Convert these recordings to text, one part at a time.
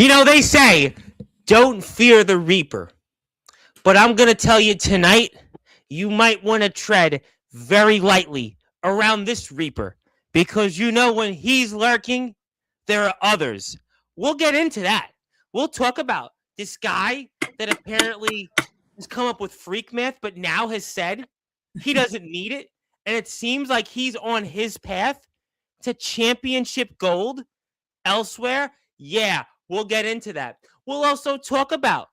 They say, don't fear the reaper. But I'm going to tell you tonight, you might want to tread very lightly around this reaper. Because when he's lurking, there are others. We'll get into that. We'll talk about this guy that apparently has come up with freak math, but now has said he doesn't need it. And it seems like he's on his path to championship gold elsewhere. Yeah, we'll get into that. We'll also talk about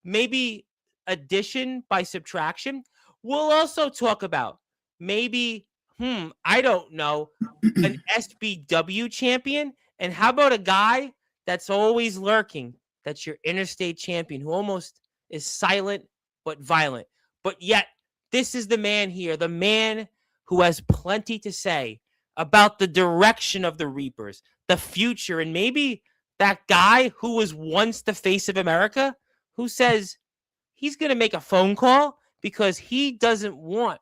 maybe addition by subtraction. We'll also talk about maybe, I don't know, an SBW champion. And how about a guy that's always lurking? That's your interstate champion who almost is silent but violent. But yet, this is the man here, the man who has plenty to say about the direction of the Reapers, the future, and maybe that guy who was once the face of America who says he's going to make a phone call because he doesn't want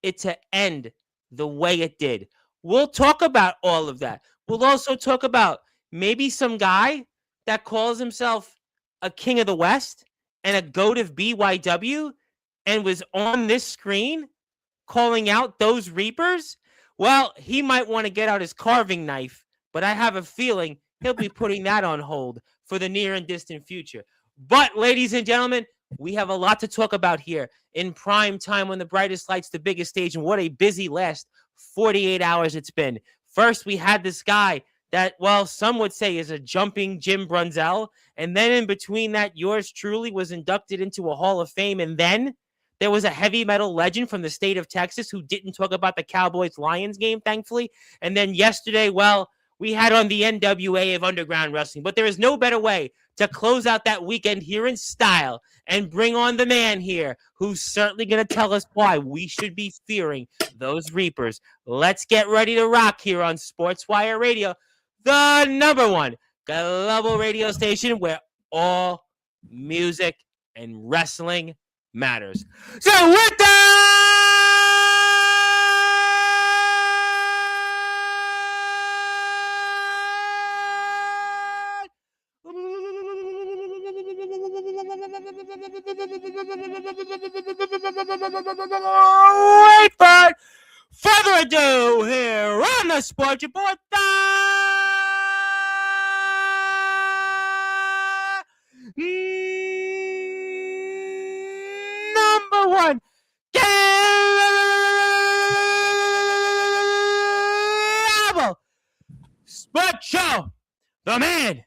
it to end the way it did. We'll talk about all of that. We'll also talk about maybe some guy that calls himself a king of the West and a goat of BYW and was on this screen calling out those Reapers. Well, he might want to get out his carving knife, but I have a feeling he'll be putting that on hold for the near and distant future. But, ladies and gentlemen, we have a lot to talk about here in prime time on the brightest lights, the biggest stage, and what a busy last 48 hours it's been. First, we had this guy that, well, some would say is a jumping Jim Brunzell, and then in between that, yours truly was inducted into a Hall of Fame, and then there was a heavy metal legend from the state of Texas who didn't talk about the Cowboys-Lions game, thankfully, and then yesterday, well, we had on the NWA of underground wrestling, but there is no better way to close out that weekend here in style and bring on the man here who's certainly going to tell us why we should be fearing those Reapers. Let's get ready to rock here on Sportswire Radio, the number one global radio station where all music and wrestling matters. So with that, without further ado, here on the Sports Report, number one cable sports show, the man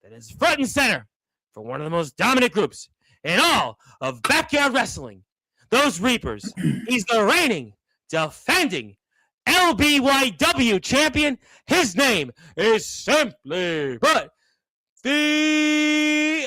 that is front and center for one of the most dominant groups in all of backyard wrestling, those Reapers. He's the reigning, defending LBYW champion. His name is simply but the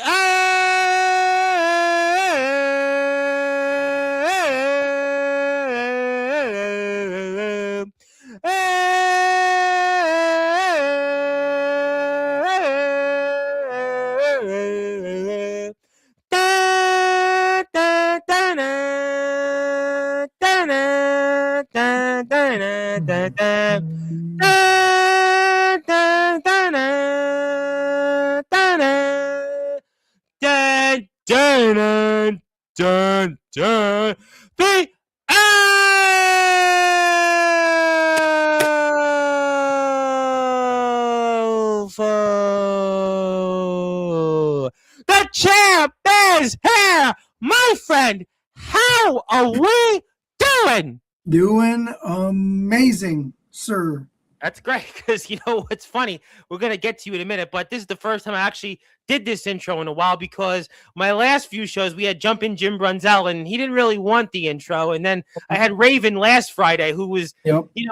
the champ is here, my friend. How are we doing? Doing amazing, sir. That's great, because what's funny, we're going to get to you in a minute, but this is the first time I actually did this intro in a while, because my last few shows, we had Jumpin' Jim Brunzell, and he didn't really want the intro, and then I had Raven last Friday, who was,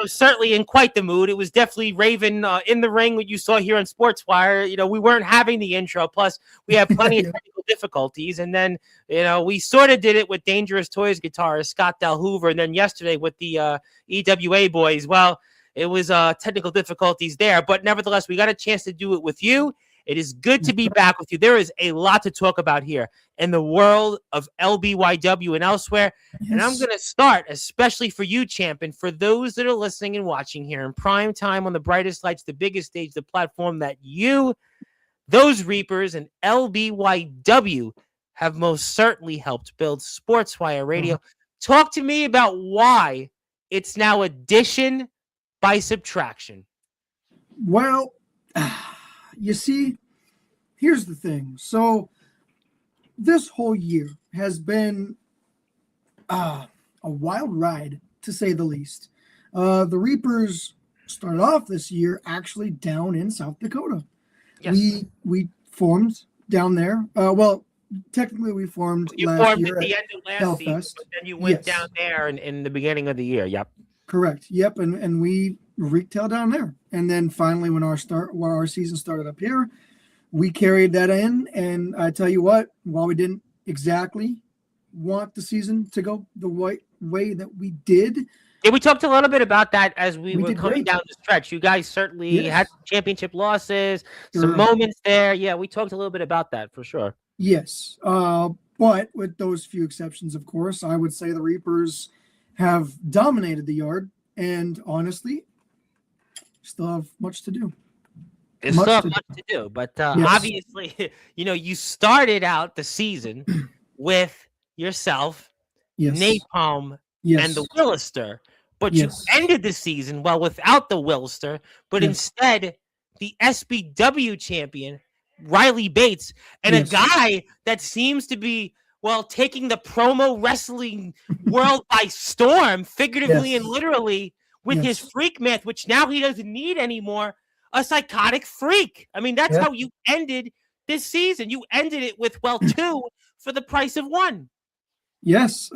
certainly in quite the mood. It was definitely Raven in the ring, what you saw here on Sportswire. We weren't having the intro, plus we had plenty of technical difficulties, and then, we sort of did it with Dangerous Toys guitarist Scott Del Hoover, and then yesterday with the EWA boys. Well, it was technical difficulties there, but nevertheless, we got a chance to do it with you. It is good to be back with you. There is a lot to talk about here in the world of LBYW and elsewhere. Yes. And I'm going to start, especially for you, champ, and for those that are listening and watching here in prime time on the brightest lights, the biggest stage, the platform that you Those Reapers and LBYW have most certainly helped build Sportswire Radio. Talk to me about why it's now addition by subtraction. Well, you see, here's the thing. So this whole year has been a wild ride, to say the least. The Reapers started off this year actually down in South Dakota. Yes. We formed down there. Well, technically we formed last year at the end of last season, but then you went down there in the beginning of the year. Yep. Correct. Yep. And we wreaked hell down there. And then finally, when our season started up here, we carried that in. And I tell you what, while we didn't exactly want the season to go the way that we did. Yeah, we talked a little bit about that as we were coming down the stretch. You guys certainly had championship losses, some moments there. Yeah, we talked a little bit about that for sure. Yes. But with those few exceptions, of course, I would say the Reapers have dominated the yard. And honestly, still have much to do. There's still much to do. But obviously, you started out the season with yourself, Napalm, and the Willister. But you ended the season, without the Willister, but instead the SBW champion, Riley Bates, and a guy that seems to be, taking the promo wrestling world by storm, figuratively and literally, with his freak myth, which now he doesn't need anymore, a psychotic freak. I mean, that's how you ended this season. You ended it with, 2 for the price of 1. Yes.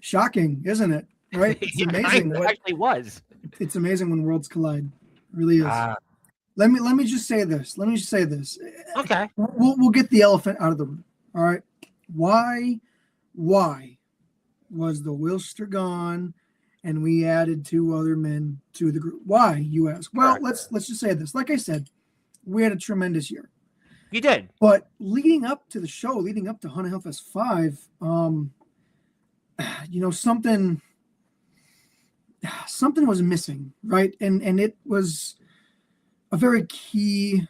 Shocking, isn't it? Right? It's amazing. It actually was. It's amazing when worlds collide. It really is. Let me just say this. Okay. We'll get the elephant out of the room. All right. Why was the Wilster gone and we added 2 other men to the group? Why, you ask? Well, let's just say this. Like I said, we had a tremendous year. You did. But leading up to the show, leading up to Haunted Hellfest 5, something was missing, right? And it was a very key.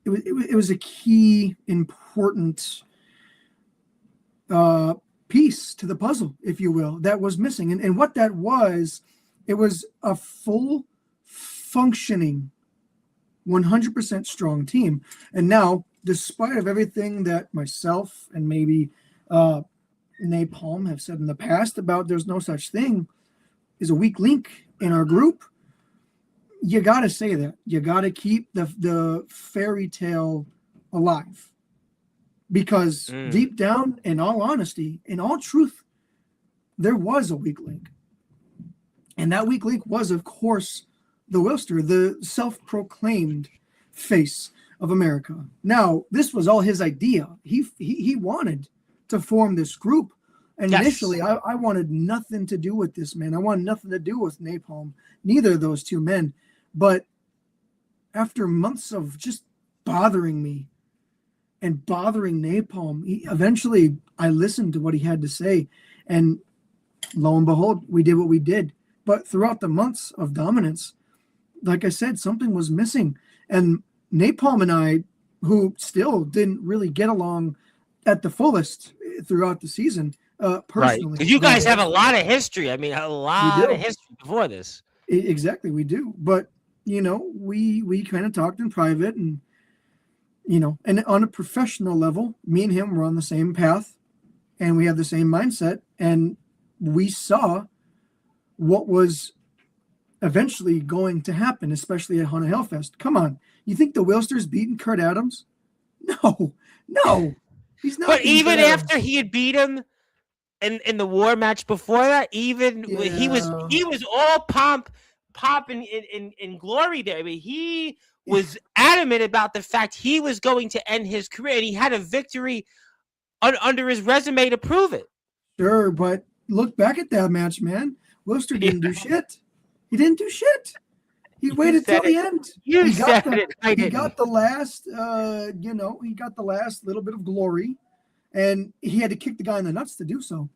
It was a key important piece to the puzzle, if you will, that was missing. And what that was, it was a full functioning 100% strong team. And now, despite of everything that myself and maybe Napalm have said in the past about there's no such thing as a weak link in our group, you got to say that. You got to keep the fairy tale alive. Because deep down, in all honesty, in all truth, there was a weak link. And that weak link was, of course, the Wilster, the self-proclaimed face of America. Now, this was all his idea. He wanted to form this group. And initially, I wanted nothing to do with this man. I wanted nothing to do with Napalm, neither of those 2 men. But after months of just bothering me and bothering Napalm, eventually I listened to what he had to say. And lo and behold, we did what we did. But throughout the months of dominance, like I said, something was missing. And Napalm and I, who still didn't really get along at the fullest throughout the season, personally. Because you guys have a lot of history. I mean, a lot of history before this. Exactly, we do. But, we kind of talked in private and, and on a professional level, me and him were on the same path and we have the same mindset. And we saw what was eventually going to happen, especially at Haunted Hellfest. Come on. You think the Wilster's beating Kurt Adams? No. He's not. But even after he had beat him in the war match before that, he was all pomp and glory there. I mean, he was adamant about the fact he was going to end his career, and he had a victory under his resume to prove it. Sure, but look back at that match, man. Wilster didn't do shit. He didn't do shit. He waited till the end. He got the last, he got the last little bit of glory, and he had to kick the guy in the nuts to do so.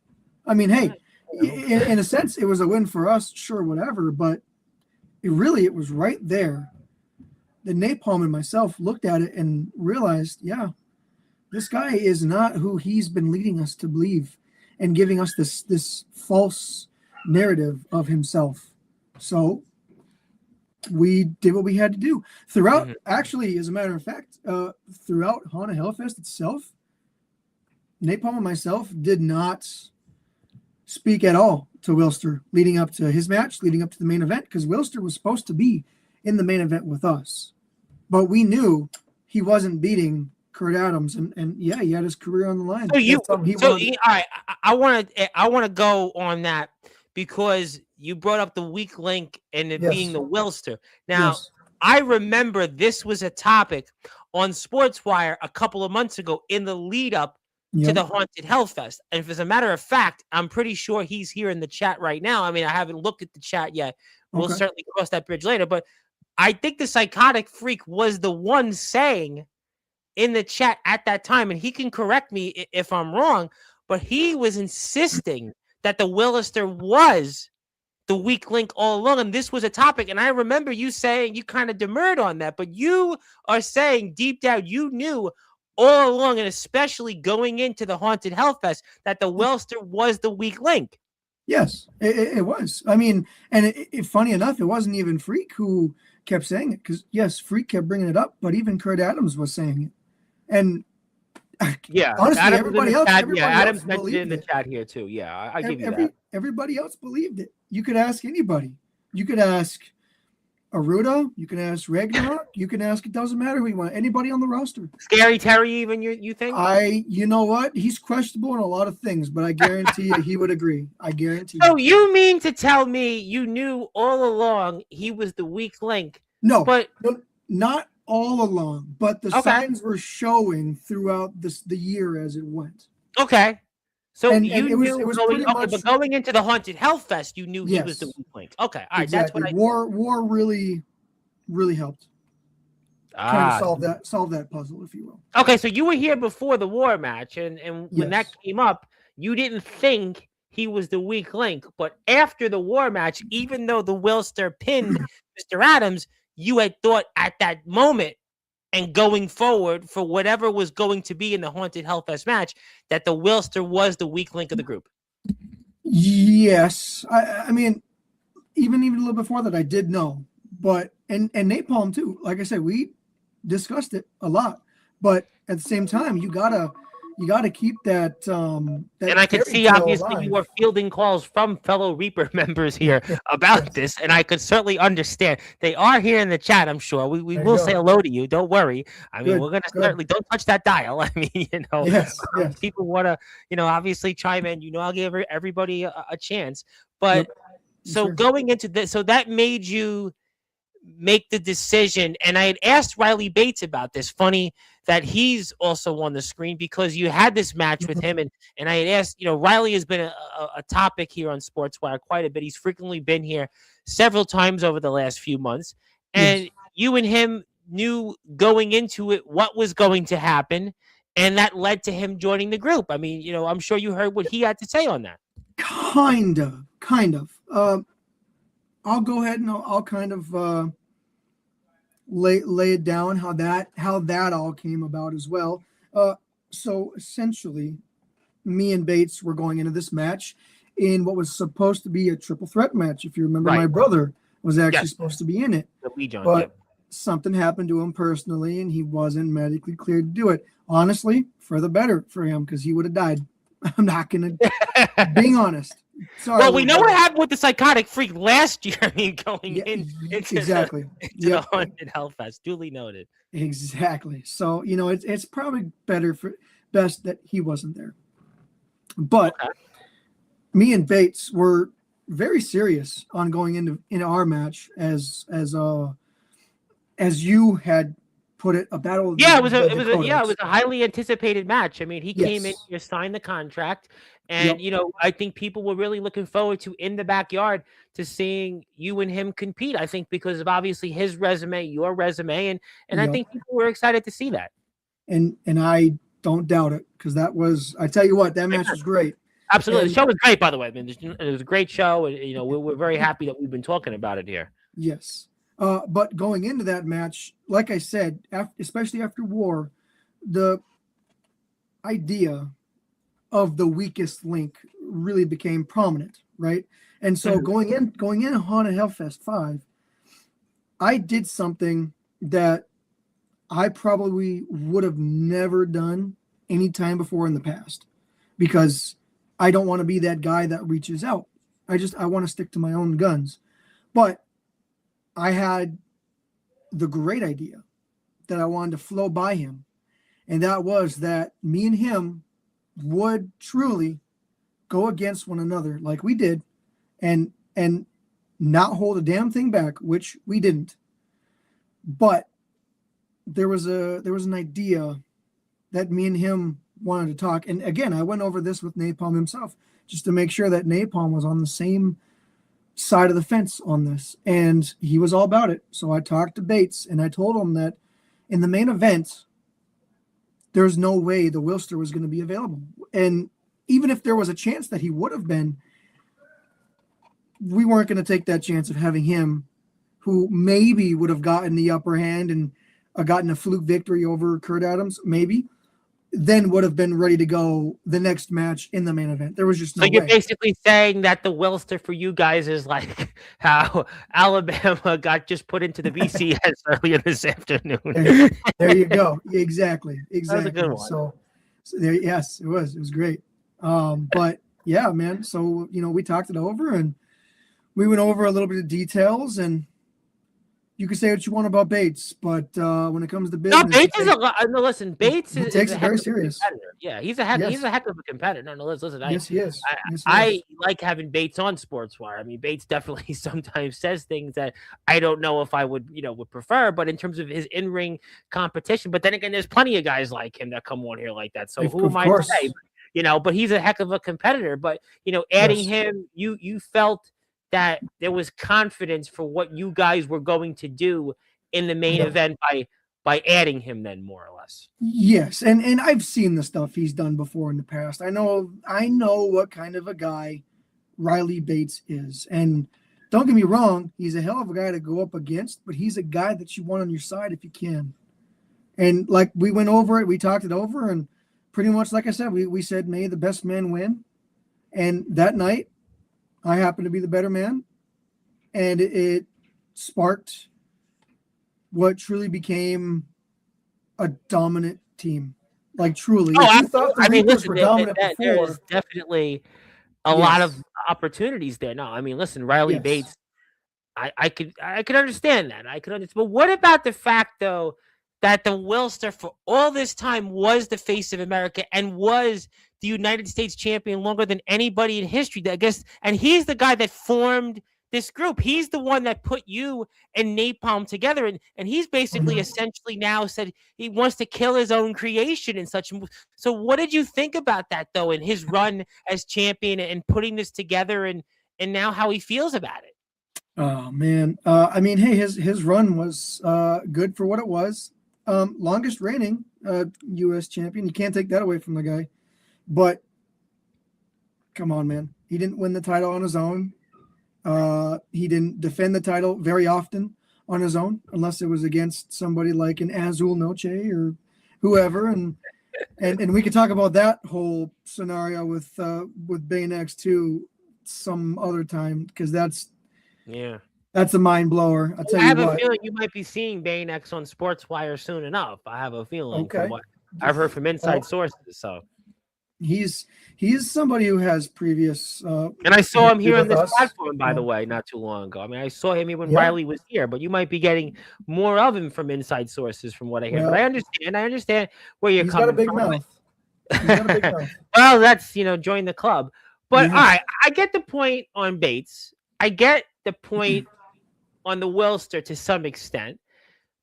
I mean, hey, in a sense, it was a win for us, sure, whatever, but it was right there Napalm and myself looked at it and realized, yeah, this guy is not who he's been leading us to believe and giving us this false narrative of himself. So we did what we had to do throughout. Actually, as a matter of fact, throughout Haunted Hellfest itself, Napalm and myself did not speak at all to Wilster leading up to his match, leading up to the main event, because Wilster was supposed to be in the main event with us. But we knew he wasn't beating Kurt Adams, and yeah, he had his career on the line. All right, I want to go on that because you brought up the weak link and it being the Wilster. Now, I remember this was a topic on Sportswire a couple of months ago in the lead up to the Haunted Hellfest. And if as a matter of fact, I'm pretty sure he's here in the chat right now. I mean, I haven't looked at the chat yet. We'll certainly cross that bridge later. But I think the Psychotic Freak was the one saying in the chat at that time, and he can correct me if I'm wrong, but he was insisting that the Willister was the weak link all along, and this was a topic. And I remember you saying, you kind of demurred on that, but you are saying deep down you knew all along, and especially going into the Haunted Hellfest, that the Wilster was the weak link. Yes, it was. I mean, and funny enough, it wasn't even Freak who kept saying it, because yes, Freak kept bringing it up, but even Kurt Adams was saying it. And honestly, Adams mentioned it in the chat here too. Yeah, I give you that. Everybody else believed it. You could ask anybody. You could ask Aruda. You can ask Ragnarok. You can ask. It doesn't matter who you want. Anybody on the roster. Scary Terry, even you think? You know what? He's questionable in a lot of things, but I guarantee you he would agree. I guarantee. So you mean to tell me you knew all along he was the weak link? No, but not all along. But the signs were showing throughout the year as it went. Okay. So and it was but going into the Haunted Hellfest, you knew he was the weak link. Okay, all right, exactly. That's what War really helped kind of solve that puzzle, if you will. Okay, so you were here before the War match, and when that came up, you didn't think he was the weak link, but after the War match, even though the Wilster pinned Mr. Adams, you had thought at that moment, and going forward for whatever was going to be in the Haunted Hellfest match, that the Wilster was the weak link of the group. Yes. I mean, even a little before that, I did know. But, and Napalm too. Like I said, we discussed it a lot. But at the same time, you gotta keep that. And I could see, obviously, you were fielding calls from fellow Reaper members here about this, and I could certainly understand. They are here in the chat, I'm sure. We will say hello to you. Don't worry. I mean, we're going to certainly, don't touch that dial. I mean, yes. People want to, obviously chime in. I'll give everybody a chance. But so going into this, so that made you make the decision. And I had asked Riley Bates about this. Funny that he's also on the screen because you had this match with him. And I had asked, Riley has been a topic here on Sportswire quite a bit. He's frequently been here several times over the last few months. And you and him knew going into it what was going to happen. And that led to him joining the group. I mean, I'm sure you heard what he had to say on that. Kind of. I'll go ahead and I'll kind of lay it down how that all came about as well. So essentially, me and Bates were going into this match in what was supposed to be a triple threat match. If you remember, my brother was actually supposed to be in it, but something happened to him personally, and he wasn't medically cleared to do it. Honestly, for the better for him, because he would have died. I'm not gonna being honest. Sorry, well, we know what happened with the Psychotic Freak last year. I mean, going into the Haunted Hellfest. Duly noted. Exactly. So, it's probably best that he wasn't there. But me and Bates were very serious on going into our match as you had put it, a battle. Yeah, it was a highly anticipated match. I mean, he came in here, signed the contract. And, I think people were really looking forward to in the backyard to seeing you and him compete. I think because of obviously his resume, your resume, and I think people were excited to see that. And I don't doubt it, because I tell you what, that match was great. Absolutely. The show was great, by the way. I mean, it was a great show. And, we're very happy that we've been talking about it here. Yes. But going into that match, like I said, especially after War, the idea of the weakest link really became prominent, right? And so going in Haunted Hellfest 5, I did something that I probably would have never done any time before in the past, because I don't want to be that guy that reaches out. I want to stick to my own guns. But I had the great idea that I wanted to flow by him. And that was that me and him would truly go against one another like we did, and not hold a damn thing back, which we didn't. But there was an idea that me and him wanted to talk. And again, I went over this with Napalm himself just to make sure that Napalm was on the same side of the fence on this. And he was all about it. So I talked to Bates and I told him that in the main event, there's no way the Wilster was going to be available. And even if there was a chance that he would have been, we weren't going to take that chance of having him, who maybe would have gotten the upper hand and gotten a fluke victory over Kurt Adams, maybe, then would have been ready to go the next match in the main event. There was just no way. So you're basically saying that the Wilster for you guys is like how Alabama got just put into the BCS earlier this afternoon. There you go. Exactly. That was a good one. So there, yes, it was. It was great. But yeah, man. So, we talked it over and we went over a little bit of details, and you can say what you want about Bates, but when it comes to business, Bates is a lot. No, listen, Bates takes it very serious. Yeah, he's a heck of a competitor. No, listen. Yes, he is. I like having Bates on Sportswire. I mean, Bates definitely sometimes says things that I don't know if I would prefer, but in terms of his in-ring competition. But then again, there's plenty of guys like him that come on here like that. So who am I to say? But he's a heck of a competitor. But adding him, you felt that there was confidence for what you guys were going to do in the main event by adding him then, more or less. Yes, and I've seen the stuff he's done before in the past. I know what kind of a guy Riley Bates is. And don't get me wrong, he's a hell of a guy to go up against, but he's a guy that you want on your side if you can. And like we went over it, we talked it over, and pretty much like I said, we said, may the best man win. And that night, I happened to be the better man, and it sparked what truly became a dominant team. Like truly. There's definitely a lot of opportunities there. No, I mean, listen, Riley Bates, I could understand that. I could understand. But what about the fact, though, that the Wilster for all this time was the face of America and was the United States champion longer than anybody in history, I guess, and he's the guy that formed this group. He's the one that put you and Napalm together, and he's basically essentially now said he wants to kill his own creation and such. So what did you think about that, though, in his run as champion and putting this together, and now how he feels about it? Oh, man. I mean, hey, his run was good for what it was. Longest reigning U.S. champion. You can't take that away from the guy. But come on, man. He didn't win the title on his own. He didn't defend the title very often on his own, unless it was against somebody like an Azul Noche or whoever. And we could talk about that whole scenario with Bane X2 some other time, because that's a mind blower. I'll tell you what. I have a feeling you might be seeing Bane X on Sportswire soon enough. I have a feeling from what I've heard from inside sources. So he's somebody who has previous and I saw him here on this platform, by the way, not too long ago. I mean, I saw him when Riley was here, but you might be getting more of him from inside sources from what I hear. But I understand where you're coming from. He's got a big mouth. Well, that's join the club. But all right, I get the point on Bates. I get the point on the Wilster to some extent.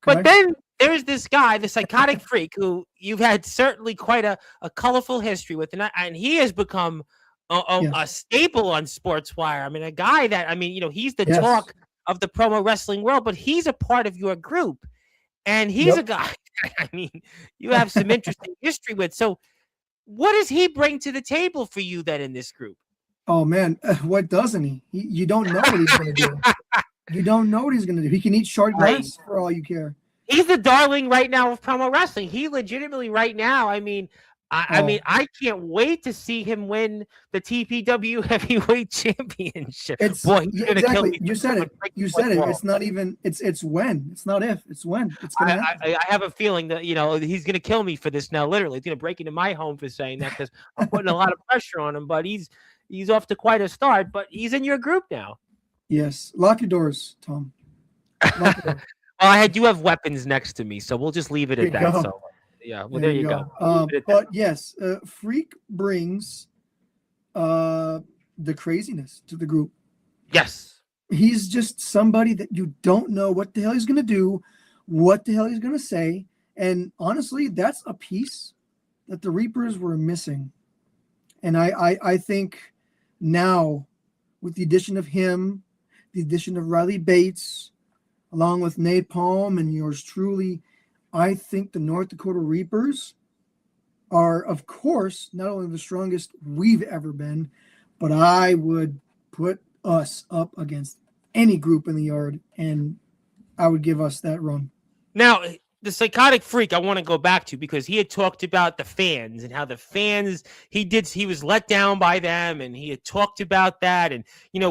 But then there's this guy, the psychotic freak, who you've had certainly quite a colorful history with, and he has become a staple on Sportswire. I mean, a guy that, he's the talk of the promo wrestling world, but he's a part of your group. And he's a guy, you have some interesting history with. So what does he bring to the table for you then in this group? Oh, man, what doesn't he? You don't know what he's going to do. You don't know what he's going to do. He can eat short grass for all you care. He's the darling right now of promo wrestling. He legitimately right now, I mean, I can't wait to see him win the TPW Heavyweight Championship. Boy, he's gonna kill me. You said it. You said it. It's not even. It's when. It's not if. It's when. It's gonna happen. I have a feeling that he's gonna kill me for this now. Literally, he's gonna break into my home for saying that because I'm putting a lot of pressure on him. But he's off to quite a start. But he's in your group now. Yes. Lock your doors, Tom. Lock your doors. Well, I do have weapons next to me, so we'll just leave it at that. So, yeah, well, there you go. But yes, Freak brings the craziness to the group. Yes. He's just somebody that you don't know what the hell he's going to do, what the hell he's going to say. And honestly, that's a piece that the Reapers were missing. And I think now, with the addition of him, the addition of Riley Bates, along with Napalm and yours truly, I think the North Dakota Reapers are, of course, not only the strongest we've ever been, but I would put us up against any group in the yard, and I would give us that run. Now, the Psychotic Freak I want to go back to because he had talked about the fans and how the fans, he was let down by them, and he had talked about that and,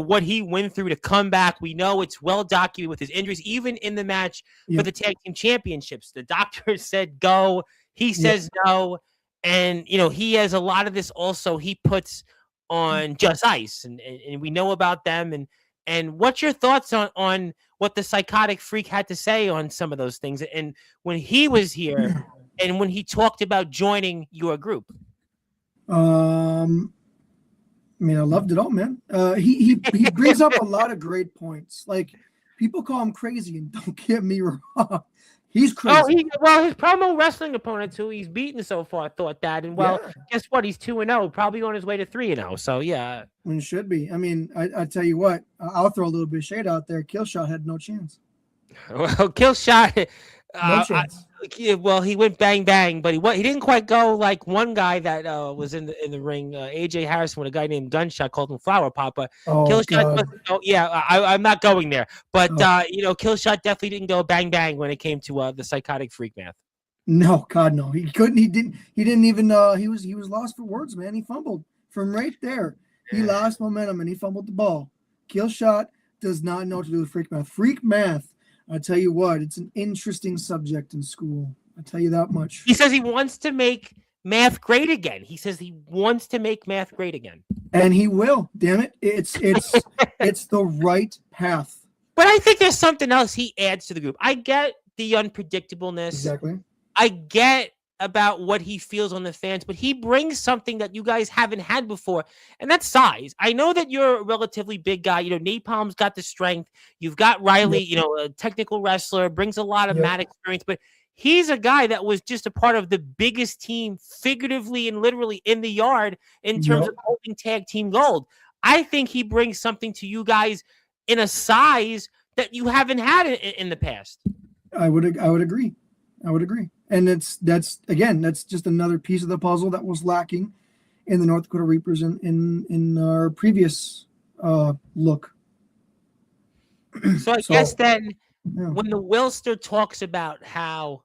what he went through to come back. We know it's well documented with his injuries, even in the match for the tag team championships. The doctor said go, he says no, and, he has a lot of this also he puts on Just Ice, and we know about them, and what's your thoughts on what the Psychotic Freak had to say on some of those things? And when he was here and when he talked about joining your group? I loved it all, man. He brings up a lot of great points. Like, people call him crazy, and don't get me wrong. He's crazy. His promo wrestling opponents who he's beaten so far thought that. And, guess what? He's 2-0, probably on his way to 3-0. So, yeah. When it should be. I mean, I tell you what, I'll throw a little bit of shade out there. Killshot had no chance. Well, Killshot, no chance. He went bang bang, but he didn't quite go like one guy that was in the ring, AJ Harrison, with a guy named Gunshot called him Flower Pop. But Killshot, I'm not going there. But Killshot definitely didn't go bang bang when it came to the Psychotic Freak math. No, God, no, he couldn't. He didn't even. He was lost for words, man. He fumbled from right there. He lost momentum and he fumbled the ball. Killshot does not know what to do with freak math. Freak math, I tell you what, it's an interesting subject in school. I tell you that much. He says he wants to make math great again. And he will. Damn it. It's the right path. But I think there's something else he adds to the group. I get the unpredictableness. Exactly. I get about what he feels on the fans, but he brings something that you guys haven't had before, and that's size. I know that you're a relatively big guy. Napalm's got the strength. You've got Riley, a technical wrestler, brings a lot of mat experience, but he's a guy that was just a part of the biggest team, figuratively and literally, in the yard in terms of holding tag team gold. I think he brings something to you guys in a size that you haven't had in the past. I would agree. And that's just another piece of the puzzle that was lacking in the North Dakota Reapers in our previous look. So I guess then when the Wilster talks about how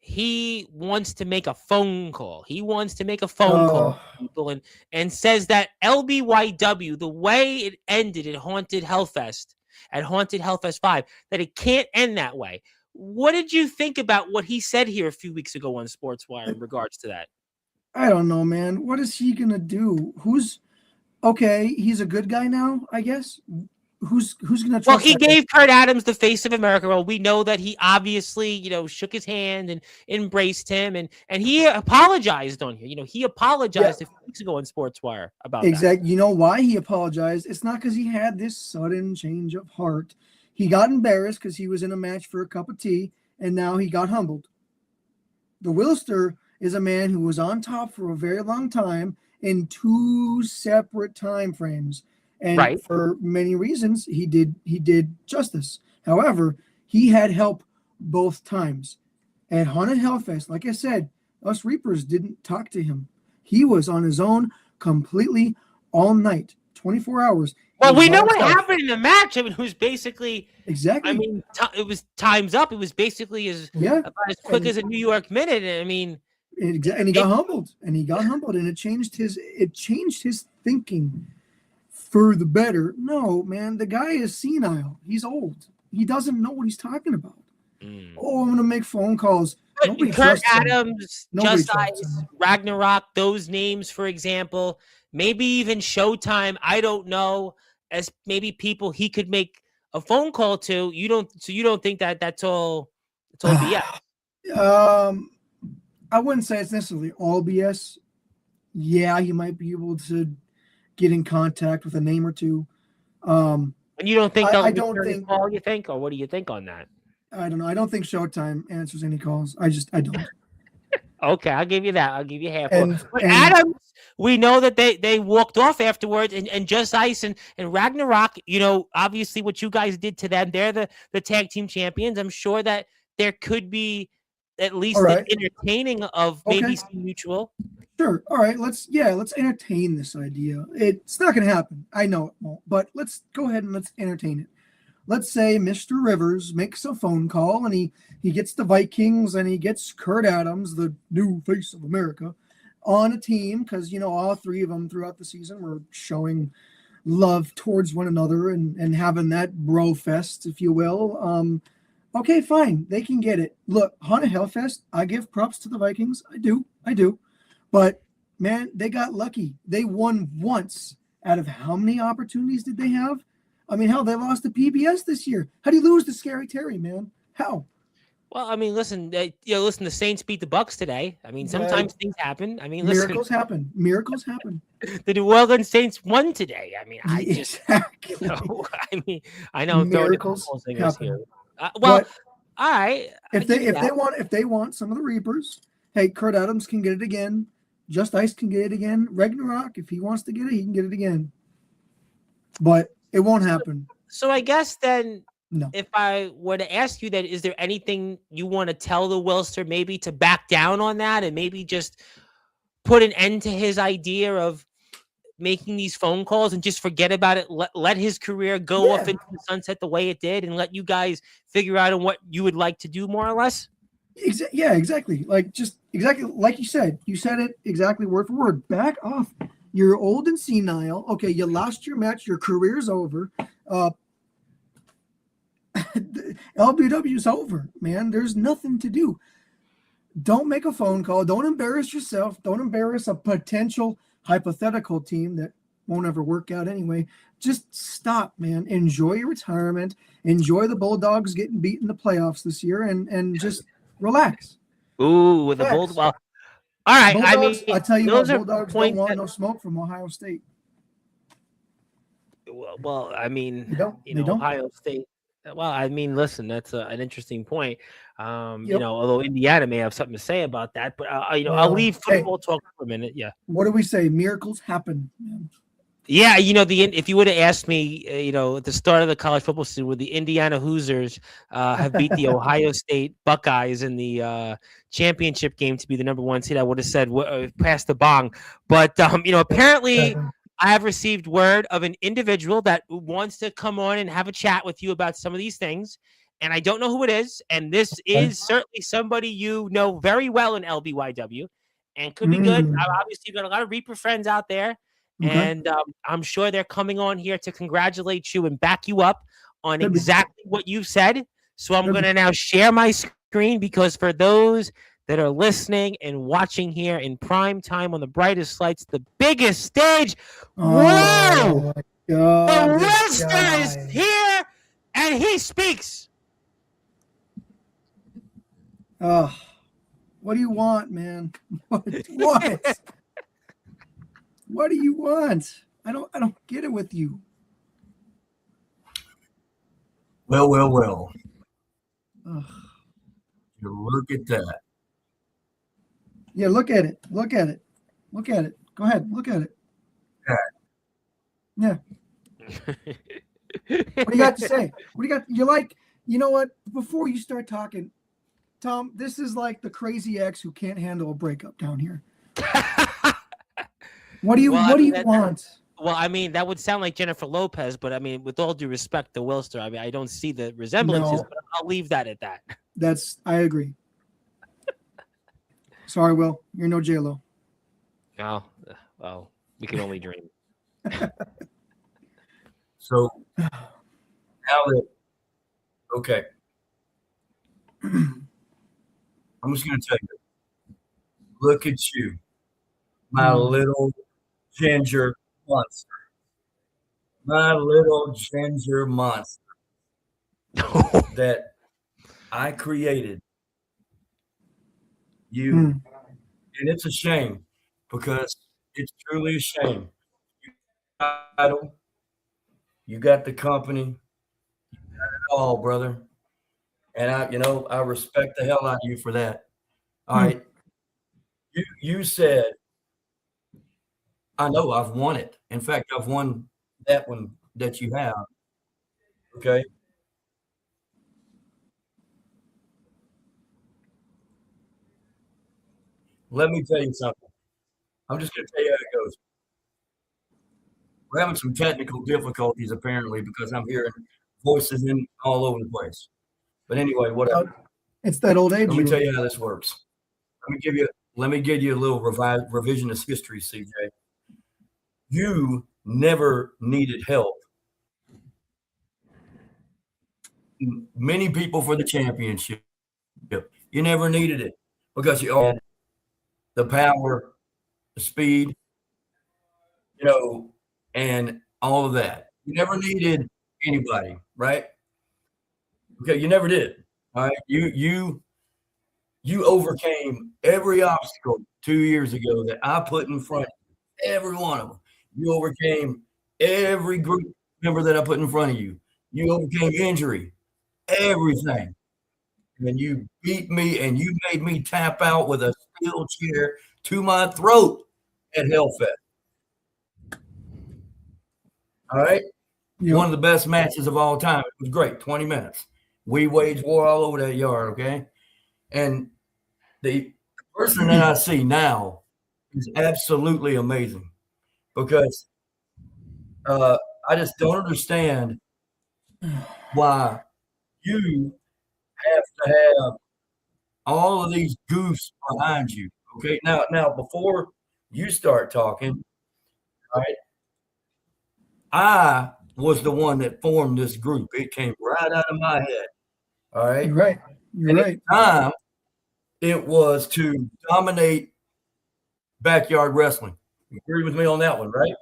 he wants to make a phone call, to people and says that LBYW, the way it ended at Haunted Hellfest 5, that it can't end that way. What did you think about what he said here a few weeks ago on Sportswire in regards to that? I don't know, man. What is he going to do? He's a good guy now, I guess. Who's going to trust? Well, he gave Kurt Adams the face of America. Well, we know that he obviously, shook his hand and embraced him, and he apologized on here. He apologized a few weeks ago on Sportswire about that. Exactly. You know why he apologized? It's not because he had this sudden change of heart. He got embarrassed because he was in a match for a cup of tea, and now he got humbled. The Wilster is a man who was on top for a very long time in 2 separate time frames. And for many reasons, he did justice. However, he had help both times. At Haunted Hellfest, like I said, us Reapers didn't talk to him. He was on his own completely all night, 24 hours. Well, was we by know what himself. happened in the match. I mean, it was basically. Exactly. I mean, it was time's up. It was basically Yeah. about as quick as a New York minute. I mean, And he got humbled. And it changed his thinking for the better. No, man, the guy is senile. He's old. He doesn't know what he's talking about. Oh, I'm gonna make phone calls. Nobody Kurt trusts him. Adams, Nobody Just trusts Ice, him. Ragnarok, those names, for example, maybe even Showtime. I don't know, as maybe people he could make a phone call to. You don't think that that's all? It's all BS. I wouldn't say it's necessarily all BS. Yeah, you might be able to get in contact with a name or two. And you don't think they'll I don't return the think. call? You think, or what do you think on that? I don't know. I don't think Showtime answers any calls. I don't. Okay, I'll give you that. I'll give you half. And But Adams, we know that they walked off afterwards, and Just Ice and Ragnarok. You know, obviously what you guys did to them. They're the tag team champions. I'm sure that there could be at least all right. the entertaining of maybe some mutual. Sure. All right. Let's entertain this idea. It's not going to happen. I know it won't. But let's go ahead and let's entertain it. Let's say Mr. Rivers makes a phone call and he gets the Vikings and he gets Kurt Adams, the new face of America, on a team because, you know, all three of them throughout the season were showing love towards one another and having that bro fest, if you will. Okay, fine. They can get it. Look, Haunted Hellfest, I give props to the Vikings. I do. But, man, they got lucky. They won once out of how many opportunities did they have? I mean, hell, they lost to PBS this year. How do you lose to Scary Terry, man? How? Well, I mean, listen, listen, the Saints beat the Bucks today. I mean, sometimes things happen. I mean, listen. Miracles happen. The New Orleans Saints won today. I mean, I just, exactly. you know, I know miracles happen. Here. Well, all right. If they want some of the Reapers, hey, Kurt Adams can get it again. Just Ice can get it again. Ragnarok, if he wants to get it, he can get it again. But it won't happen. So I guess then, no. If I were to ask you that, is there anything you want to tell the Wilster maybe to back down on that and maybe just put an end to his idea of making these phone calls and just forget about it? Let his career go off into the sunset the way it did and let you guys figure out on what you would like to do more or less? Yeah, exactly. Exactly like you said. You said it exactly word for word. Back off. You're old and senile. Okay, you lost your match. Your career's over. LBW's over, man. There's nothing to do. Don't make a phone call. Don't embarrass yourself. Don't embarrass a potential hypothetical team that won't ever work out anyway. Just stop, man. Enjoy your retirement. Enjoy the Bulldogs getting beat in the playoffs this year and just relax. Ooh, with the Bulldogs. Well, all right. Bulldogs, I tell you what, Bulldogs don't want no smoke from Ohio State. Well, I mean, they don't. Ohio State. Well, I mean, listen, that's an interesting point. You know, although Indiana may have something to say about that, but I'll leave football talk for a minute. Yeah. What do we say? Miracles happen. Yeah, if you would have asked me, at the start of the college football season, would the Indiana Hoosiers have beat the Ohio State Buckeyes in the championship game to be the number one seed, I would have said pass the bong. But apparently, I have received word of an individual that wants to come on and have a chat with you about some of these things. And I don't know who it is. And this is certainly somebody you know very well in LBYW and could be good. Obviously, you've got a lot of Reaper friends out there. Okay. And I'm sure they're coming on here to congratulate you and back you up on exactly what you've said. So I'm going to now share my screen because for those that are listening and watching here in prime time on the brightest lights, the biggest stage. Whoa! The Wilster is here and he speaks. Oh, what do you want, man? What? What do you want? I don't get it with you. Well. Ugh. You look at that. Yeah, look at it. Go ahead, look at it. Yeah. What do you got to say? You're like, you know what? Before you start talking, Tom, this is like the crazy ex who can't handle a breakup down here. What do you want? Well, I mean, that would sound like Jennifer Lopez, but I mean, with all due respect to Wilster, I mean, I don't see the resemblances, No. but I'll leave that at that. I agree. Sorry, Will. You're no J-Lo. No, well, we can only dream. So now that, okay, I'm just going to tell you, look at you, my little ginger monster. My little ginger monster that I created you. And it's a shame because it's truly a shame. You got the title, you got the company, you got it all, brother. And I respect the hell out of you for that. All right. You said, I know I've won it. In fact, I've won that one that you have. Okay. Let me tell you something. I'm just going to tell you how it goes. We're having some technical difficulties apparently because I'm hearing voices in all over the place. But anyway, whatever. It's that old age. Let me tell you how this works. Let me give you a little revisionist history, CJ. You never needed help. Many people for the championship. You never needed it because you had the power, the speed, and all of that. You never needed anybody, right? Okay, you never did. All right. You overcame every obstacle 2 years ago that I put in front of you, every one of them. You overcame every group member that I put in front of you. You overcame injury, everything. And you beat me and you made me tap out with a steel chair to my throat at Hellfest. All right. Yep. One of the best matches of all time. It was great. 20 minutes. We waged war all over that yard. Okay. And the person that I see now is absolutely amazing because I just don't understand why you have to have all of these goofs behind you. Okay. Now, before you start talking, all right, I was the one that formed this group. It came right out of my head. All right. You're right. You're right. At the time, it was to dominate backyard wrestling. You agree with me on that one, right?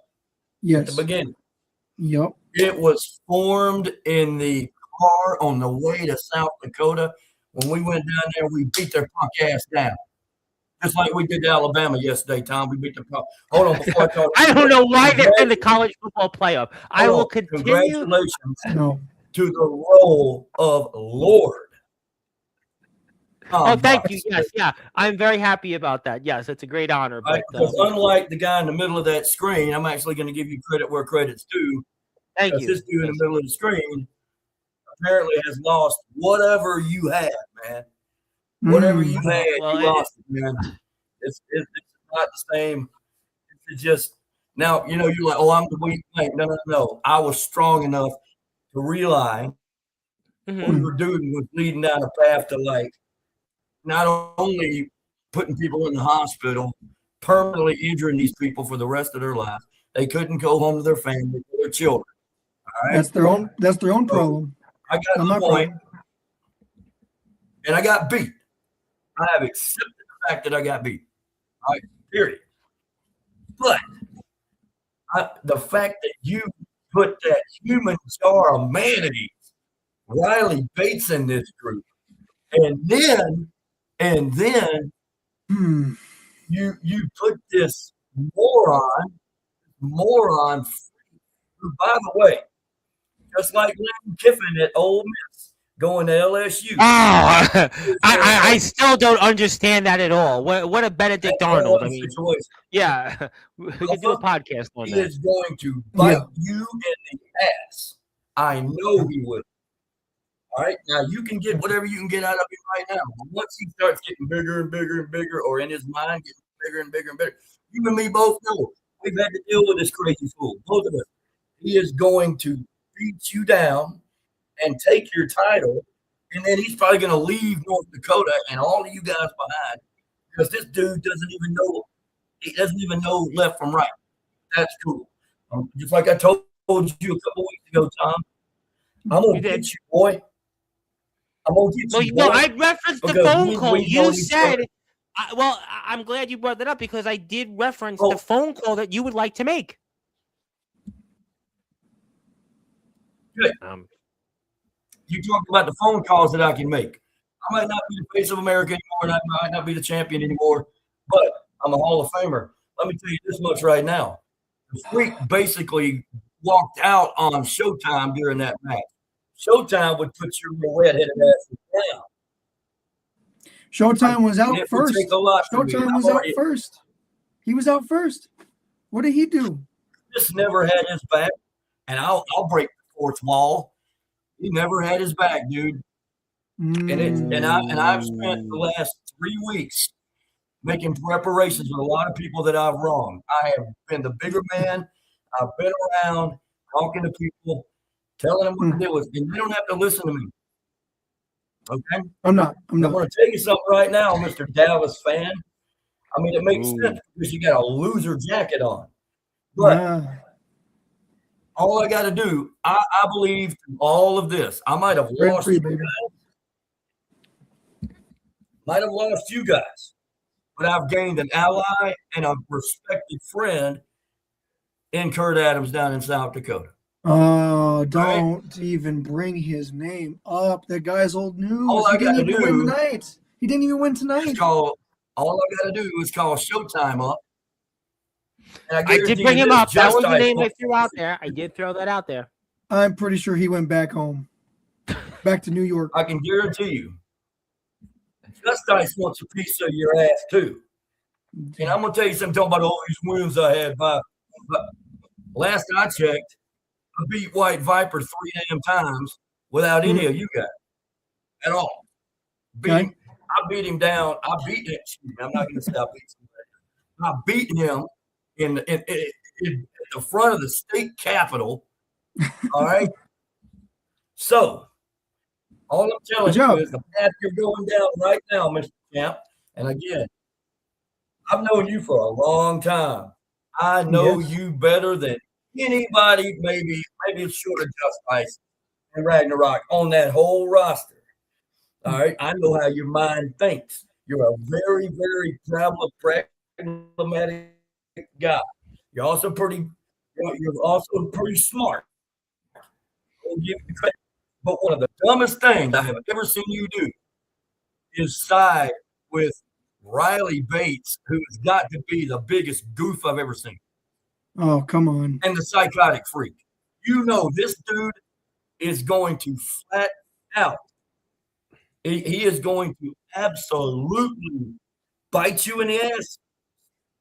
Yes. At the beginning. Yep. It was formed in the car on the way to South Dakota. When we went down there, we beat their punk ass down. Just like we did to Alabama yesterday, Tom. We beat the punk. Hold on, before I talk. I don't know why they're in the college football playoff. I will continue. Congratulations to the role of Lord. Oh, thank you. Yes, yeah. I'm very happy about that. Yes, it's a great honor. But because unlike the guy in the middle of that screen, I'm actually going to give you credit where credit's due. Thank you. This dude in the middle of the screen apparently has lost whatever you had, man. Whatever you had, you lost it, man. It's not the same. It's just now, you're like, oh, I'm the weak link. No. I was strong enough to realize what we were doing was leading down a path to not only putting people in the hospital, permanently injuring these people for the rest of their life. They couldn't go home to their family, to their children. All right? That's their own problem. I got to the point, and I got beat. I have accepted the fact that I got beat. All right, period. But the fact that you put that human jar of mayonnaise, Riley Bates, in this group, and then you put this moron, who, by the way, just like Lane Kiffin at Ole Miss, going to LSU. Oh, I still don't understand that at all. What a Benedict Arnold. I mean, yeah, we could do a podcast on that. He is going to bite you in the ass. I know he will. All right, now you can get whatever you can get out of him right now. But once he starts getting bigger and bigger and bigger, or in his mind getting bigger and bigger and bigger, you and me both know we've had to deal with this crazy fool. Both of us. He is going to beat you down and take your title, and then he's probably going to leave North Dakota and all of you guys behind because this dude doesn't even know. He doesn't even know left from right. That's cool. Just like I told you a couple weeks ago, Tom, I'm going to get you, boy. I'm going to get you, boy. No, I referenced the phone call. You said, I'm glad you brought that up because I did reference the phone call that you would like to make. Good. You talked about the phone calls that I can make. I might not be the face of America anymore, and I might not be the champion anymore, but I'm a Hall of Famer. Let me tell you this much right now. The Freak basically walked out on Showtime during that match. Showtime would put your red-headed ass down. Showtime was out first. Showtime was out first. He was out first. What did he do? Just never had his back, and I'll break the fourth wall. He never had his back, dude. And I've spent the last 3 weeks making reparations with a lot of people that I've wronged. I have been the bigger man. I've been around talking to people, telling them what to deal with, and they don't have to listen to me. Okay? I'm not. I'm going to tell you something right now, Mr. Dallas fan. I mean, it makes sense because you got a loser jacket on. But all I got to do, I believe through all of this, I might have lost you guys. Might have lost you guys. But I've gained an ally and a respected friend in Kurt Adams down in South Dakota. Oh, don't even bring his name up. That guy's old news. He didn't even win tonight. He didn't even win tonight. All I got to do is call Showtime up. And I did bring him up. That was the name I threw out there. I did throw that out there. I'm pretty sure he went back home. Back to New York. I can guarantee you. Justice wants a piece of your ass, too. And I'm going to tell you something about all these wins I had. But last I checked, I beat White Viper 3 damn times without any of you guys at all. I beat him down. I beat him. I'm not going to say I beat him. I beat him in the front of the state capitol. All right? So, all I'm telling you is the path you're going down right now, Mr. Champ. And again, I've known you for a long time. I know you better than anybody, maybe it's short of Justice and Ragnarok on that whole roster. All right. I know how your mind thinks. You're a very, very pragmatic guy. You're also pretty smart. I'll give you credit. But one of the dumbest things I have ever seen you do is side with Riley Bates, who has got to be the biggest goof I've ever seen. Oh, come on. And the psychotic freak. You know this dude is going to flat out. He is going to absolutely bite you in the ass.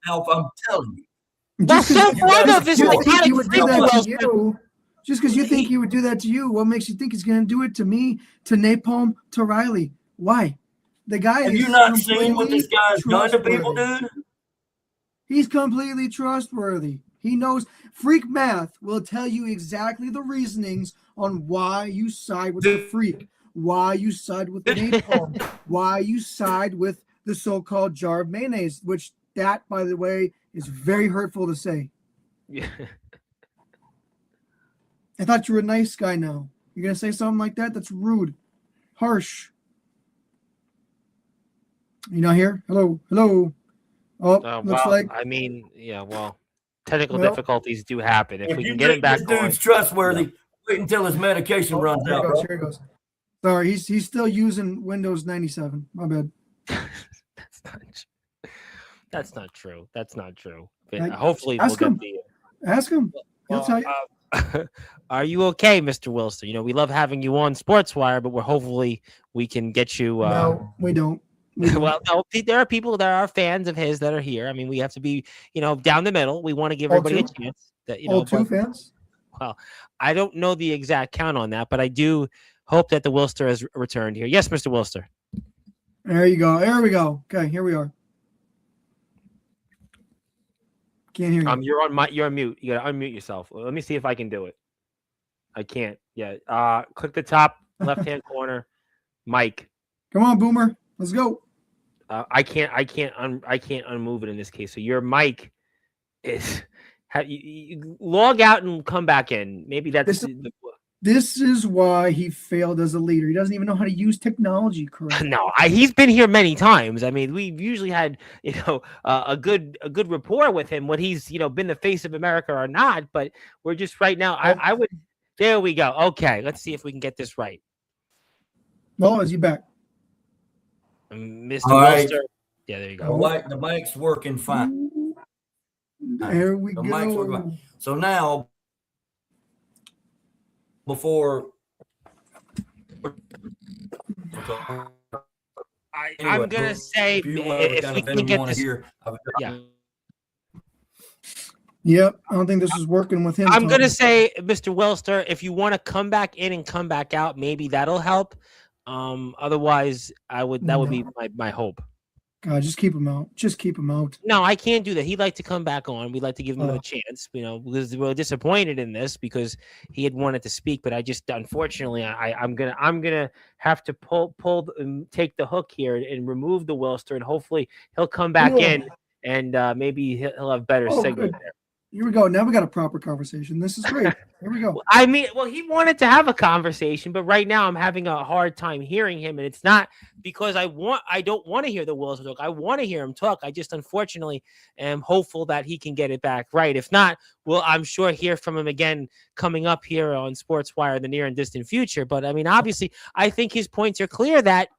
Now, if I'm telling you. That's so far, though. This psychotic freak. Just because you think he would do that to you, what makes you think he's going to do it to me, to Napalm, to Riley? Why? The guy Have you not seen what this guy's done to people, dude? He's completely trustworthy. He knows. Freak math will tell you exactly the reasonings on why you side with the freak, why you side with the Napalm, why you side with the so-called jar of mayonnaise, which that, by the way, is very hurtful to say. Yeah. I thought you were a nice guy now. You're going to say something like that? That's rude. Harsh. You not here? Hello? Hello? Oh, looks like. I mean, technical difficulties do happen. If we can get him back on. This dude's trustworthy. Wait until his medication runs out. Here he goes. Sorry, he's still using Windows 97. My bad. That's not true. But hopefully we'll get the. Ask him. He'll tell you. Are you okay, Mr. Wilster? You know, we love having you on Sportswire, but hopefully we can get you. No, we don't. Well, no, there are people that are fans of his that are here. I mean, we have to be, down the middle. We want to give everybody a chance. All two fans? Well, I don't know the exact count on that, but I do hope that the Wilster has returned here. Yes, Mr. Wilster. There you go. There we go. Okay, here we are. Can't hear you. You're on mute. You gotta unmute yourself. Let me see if I can do it. I can't. Yeah. Click the top left-hand corner, mic. Come on, Boomer. Let's go. I can't unmove it in this case. So your mic is. You log out and come back in. Maybe that's. This is why he failed as a leader. He doesn't even know how to use technology correctly. No, he's been here many times. I mean, we've usually had, a good rapport with him when he's, been the face of America or not. But we're just right now. I would. There we go. Okay, let's see if we can get this right. Well, is he back? Mr. Wilster. Yeah, there you go. The mic's working fine. There we go. Mic's working fine. So now, before I'm gonna say if we can get this here. Yeah. Yep, I don't think this is working with him. I'm gonna say, Mr. Wilster, if you want to come back in and come back out, maybe that'll help. Otherwise, that would be my hope. God, just keep him out. Just keep him out. No, I can't do that. He'd like to come back on. We'd like to give him a chance, because we're disappointed in this because he had wanted to speak, but I just, unfortunately, I'm gonna have to take the hook here and remove the Wilster, and hopefully he'll come back in and maybe he'll have better signal there. Here we go. Now we got a proper conversation. This is great. Here we go. I mean, he wanted to have a conversation, but right now I'm having a hard time hearing him, and it's not because I don't want to hear the Wilson talk. I want to hear him talk. I just, unfortunately, am hopeful that he can get it back right. If not, I'm sure hear from him again coming up here on Sportswire in the near and distant future. But I mean, obviously, I think his points are clear that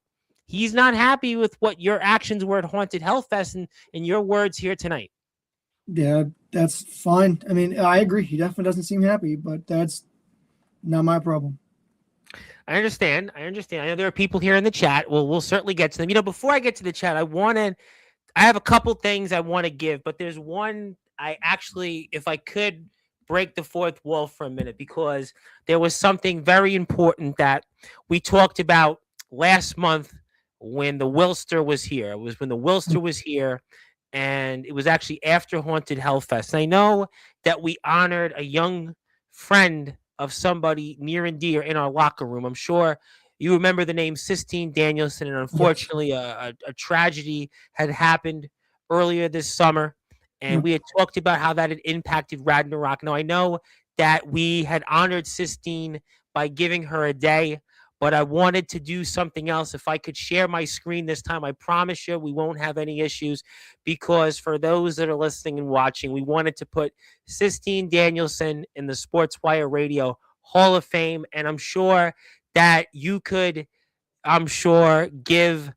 he's not happy with what your actions were at Haunted Hellfest and your words here tonight. Yeah, that's fine. I mean, I agree. He definitely doesn't seem happy, but that's not my problem. I understand. I know there are people here in the chat. Well, we'll certainly get to them. Before I get to the chat, I have a couple things I want to give, but there's one I actually, if I could break the fourth wall for a minute, because there was something very important that we talked about last month when the Wilster was here. It was when the Wilster was here. And it was actually after Haunted Hellfest. And I know that we honored a young friend of somebody near and dear in our locker room. I'm sure you remember the name Sistine Danielson. And unfortunately, a tragedy had happened earlier this summer. And we had talked about how that had impacted Ragnarok. Now, I know that we had honored Sistine by giving her a day, but I wanted to do something else. If I could share my screen this time, I promise you we won't have any issues, because for those that are listening and watching, we wanted to put Sistine Danielson in the Sportswire Radio Hall of Fame. And I'm sure that you could, give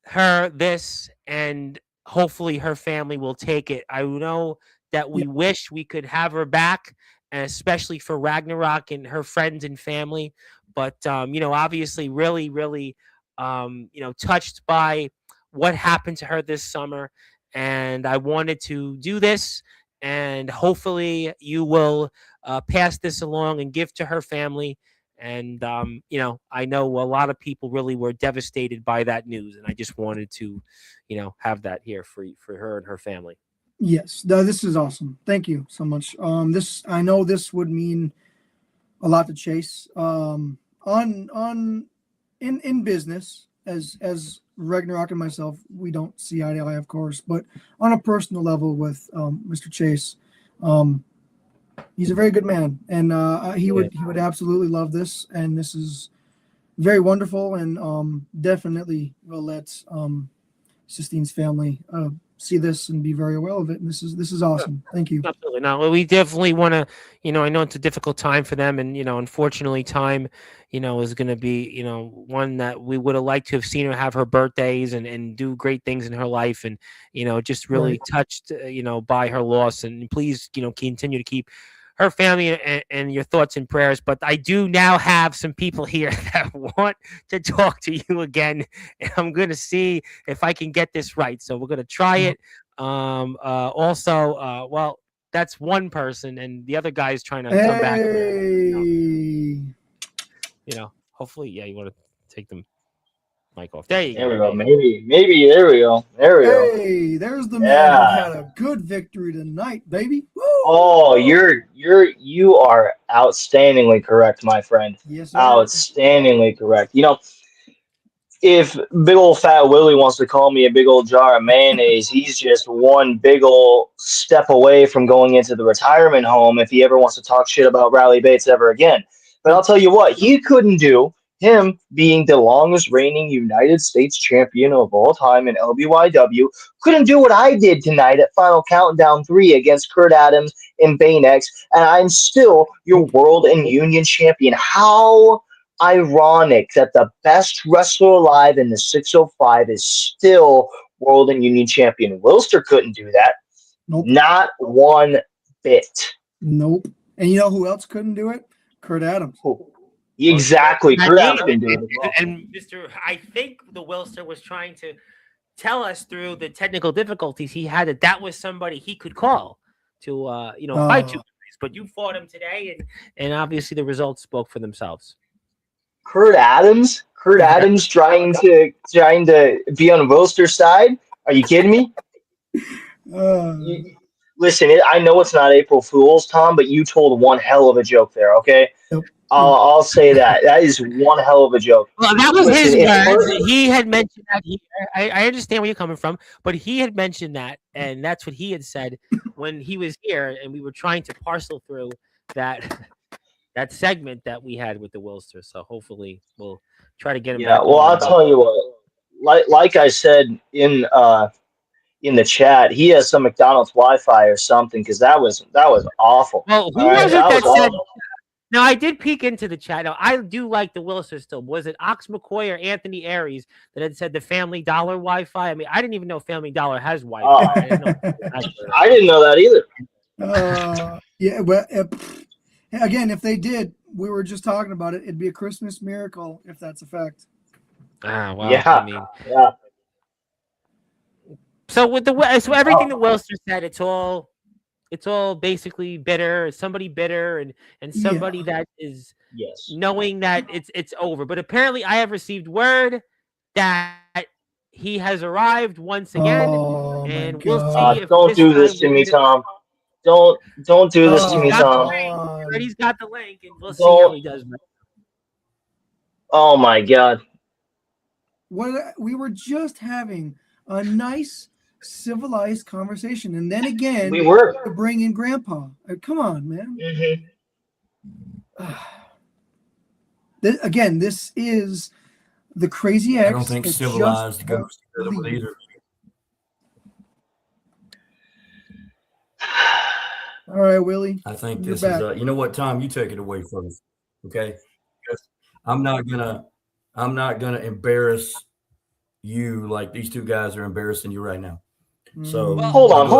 her this, and hopefully her family will take it. I know that we wish we could have her back, and especially for Ragnarok and her friends and family. But, obviously really, really, touched by what happened to her this summer. And I wanted to do this, and hopefully you will pass this along and give to her family. And, I know a lot of people really were devastated by that news. And I just wanted to, have that here for her and her family. Yes, this is awesome. Thank you so much. I know this would mean a lot to Chase. In business, as Ragnarok and myself, we don't see eye to eye, of course, but on a personal level with Mr. Chase, he's a very good man, and he would absolutely love this, and this is very wonderful, and definitely will let Sistine's family see this and be very aware of it. And this is awesome. Thank you. Absolutely. No, we definitely want to, I know it's a difficult time for them, and, unfortunately time, is going to be, one that we would have liked to have seen her have her birthdays and do great things in her life. And, just really touched, by her loss. And please, continue to keep her family and your thoughts and prayers. But I do now have some people here that want to talk to you again, and I'm going to see if I can get this right. So we're going to try it. Well, that's one person, and the other guy is trying to come back. Hopefully, you want to take them. mic off. There you There go. we go. Maybe. There we go. Hey, there's the man who Yeah. had a good victory tonight, baby. Woo! Oh, you are outstandingly correct, my friend. Yes, sir. Outstandingly correct. If big old fat Willie wants to call me a big old jar of mayonnaise, he's just one big old step away from going into the retirement home if he ever wants to talk shit about Riley Bates ever again. But I'll tell you what, he couldn't do, him being the longest reigning United States champion of all time in LBYW, couldn't do what I did tonight at Final Countdown 3 against Kurt Adams and Bane X, and I'm still your World and Union champion. How ironic that the best wrestler alive in the 605 is still World and Union champion. Wilster couldn't do that. Nope. Not one bit. Nope. And you know who else couldn't do it? Kurt Adams. Exactly. Kurt Adams couldn't do it as well. And Mr. I think the Wilster was trying to tell us through the technical difficulties he had that was somebody he could call to fight you. But you fought him today, and obviously the results spoke for themselves. Kurt Adams trying to be on Wilster's side. Are you kidding me? Listen, I know it's not April Fool's, Tom, but you told one hell of a joke there. Okay, Yep. I'll say that. That is one hell of a joke. Well, that was his words. He had mentioned that. I understand where you're coming from, but he had mentioned that, and that's what he had said when he was here, and we were trying to parcel through that segment that we had with the Wilster. So hopefully we'll try to get him. Yeah, well, I'll tell you what. Like I said in the chat, he has some McDonald's Wi-Fi or something because that was awful. Well, who was it that said? Now, I did peek into the chat. Now, I do like the Wilster still. Was it Ox McCoy or Anthony Aries that had said the Family Dollar Wi-Fi? I mean, I didn't even know Family Dollar has Wi-Fi. I didn't know that either. Yeah, well, again, if they did, we were just talking about it. It'd be a Christmas miracle if that's a fact. Ah, wow. Yeah. I mean, yeah. So with everything that Wilster said, it's all basically bitter. Somebody bitter and somebody that is knowing that it's over. But apparently, I have received word that he has arrived once again, and we'll see. If don't do this to me, Tom. Don't do this to me, Tom. He's got the link, and we'll see how he does. Oh my God! We were just having a nice, civilized conversation, and then again, we were to bring in Grandpa. Come on, man. Mm-hmm. This is the Crazy X. I don't think civilized goes together with either. All right, Willie. I think this is you know what, Tom, you take it away first, okay? Because I'm not gonna embarrass you like these two guys are embarrassing you right now. So hold on.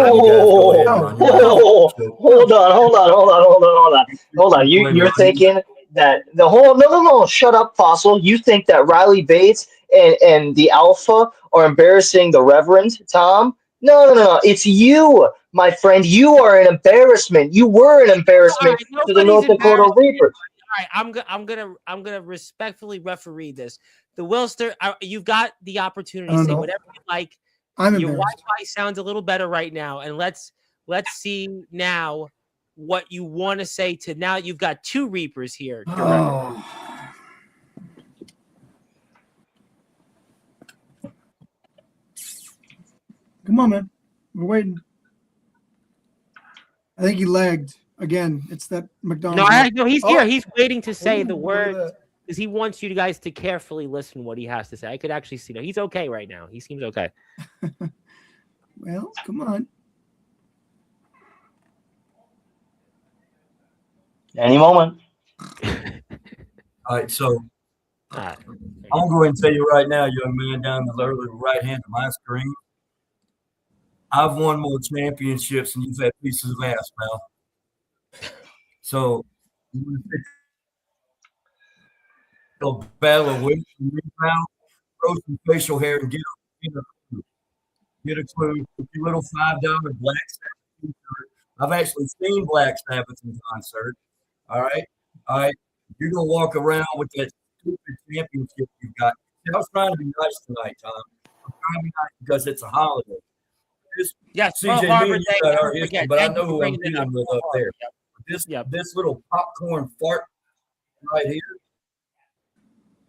You're thinking that the whole no, shut up, Fossil. You think that Riley Bates and the Alpha are embarrassing the Reverend Tom? No. It's you, my friend. You are an embarrassment. You were an embarrassment to the North Dakota Reapers. All right, I'm gonna respectfully referee this. The Wilster, you've got the opportunity to say whatever you like. Your Wi-Fi sounds a little better right now, and let's see now what you want to say to now. You've got two Reapers here. Oh. Come on, man. We're waiting. I think he lagged again. It's that McDonald's. No, he's here. He's waiting to say the word because he wants you guys to carefully listen what he has to say. I could actually see that he's okay right now. He seems okay. Well, come on. Any moment. All right, so I'm going to tell you right now, young man, down the lower right hand of my screen, I've won more championships than you've had pieces of ass, pal. So you want to take a battle of weight and rebound, grow some facial hair, and get a clue. Your little $5 Black Sabbath t-shirt. I've actually seen Black Sabbath in concert. All right. You're gonna walk around with that stupid championship you've got. I was trying to be nice tonight, Tom. I'm trying to be nice because it's a holiday. Yes, CJ, Pearl Harbor me and you Day, got never our history, forget. but I Thank you know for who I'm bringing it dealing up. with Pearl up Harbor, there. Yep. This little popcorn fart right here.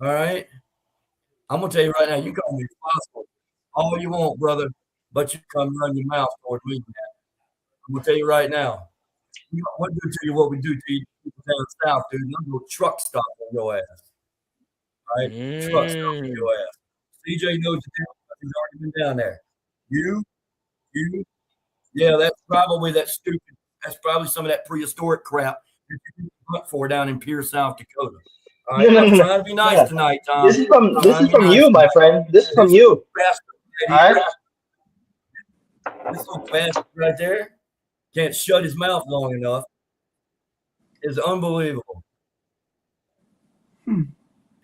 All right. I'm gonna tell you right now, you call me responsible all you want, brother, but you come run your mouth toward me. I'm gonna tell you right now. What do to you what we do to you people down south, dude. I'm gonna truck stop on your ass. All right? Truck stop on your ass. CJ knows the deal. He's already been down there. You, yeah, that's probably that stupid. That's probably some of that prehistoric crap that you hunt for down in Pierce, South Dakota. All right, I'm trying to be nice tonight, Tom. This is from you, my friend. This is from you. All right. This little bastard right there can't shut his mouth long enough. It's unbelievable. I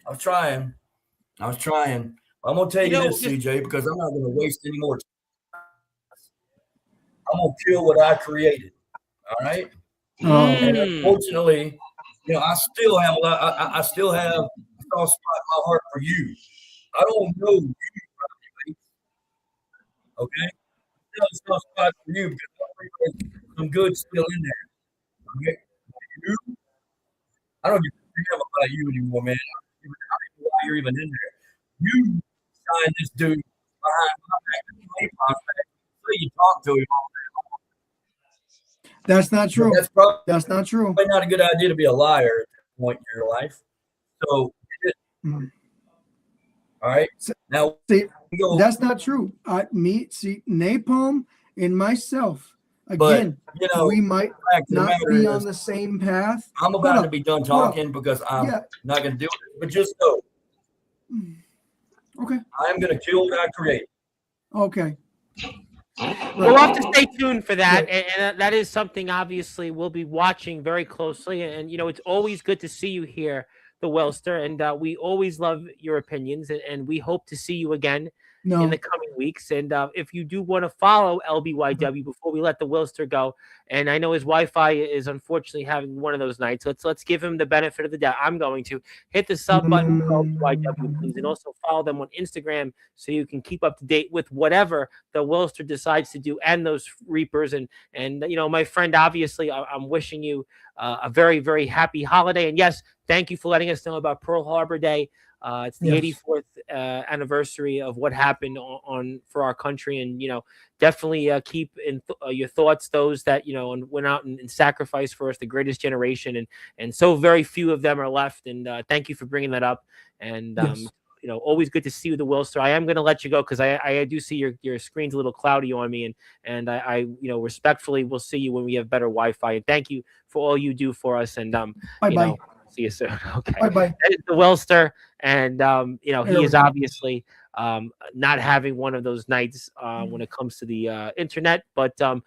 was trying. I'm gonna tell you this, CJ, because I'm not gonna waste any more time. I'm gonna kill what I created. All right. And unfortunately, I still have a lot. I still have a soft spot in my heart for you. I don't know you, probably, okay? I still have a soft spot for you because there's some good still in there. Okay? You, I don't give a damn about you anymore, man. I don't even know why you're even in there. You signed this dude behind my back. So you talk to him all day long. That's not true. That's not true. Probably not a good idea to be a liar at this point in your life. So, all right. Now, that's not true. Napalm and myself, again, we might not be on the same path. I'm about to be done talking because I'm not going to do it. But just know, okay, I'm going to kill what I create. Okay. We'll have to stay tuned for that, and that is something obviously we'll be watching very closely. And it's always good to see you here, the Welster, and we always love your opinions, and we hope to see you again in the coming weeks. And if you do want to follow LBYW before we let the Wilster go, and I know his Wi-Fi is unfortunately having one of those nights, let's give him the benefit of the doubt. I'm going to hit the sub button for LBYW, please, and also follow them on Instagram so you can keep up to date with whatever the Wilster decides to do and those Reapers. And my friend, obviously, I'm wishing you a very, very happy holiday. And yes, thank you for letting us know about Pearl Harbor Day. It's the 84th anniversary of what happened for our country, and definitely keep in your thoughts those that went out and sacrificed for us, the greatest generation, and so very few of them are left. And thank you for bringing that up. And always good to see you, the Wilster. I am going to let you go because I do see your screen's a little cloudy on me, and I respectfully will see you when we have better Wi-Fi. And thank you for all you do for us. And bye. See you soon. Okay. Bye. That is the Welster, and he is obviously not having one of those nights when it comes to the internet. But I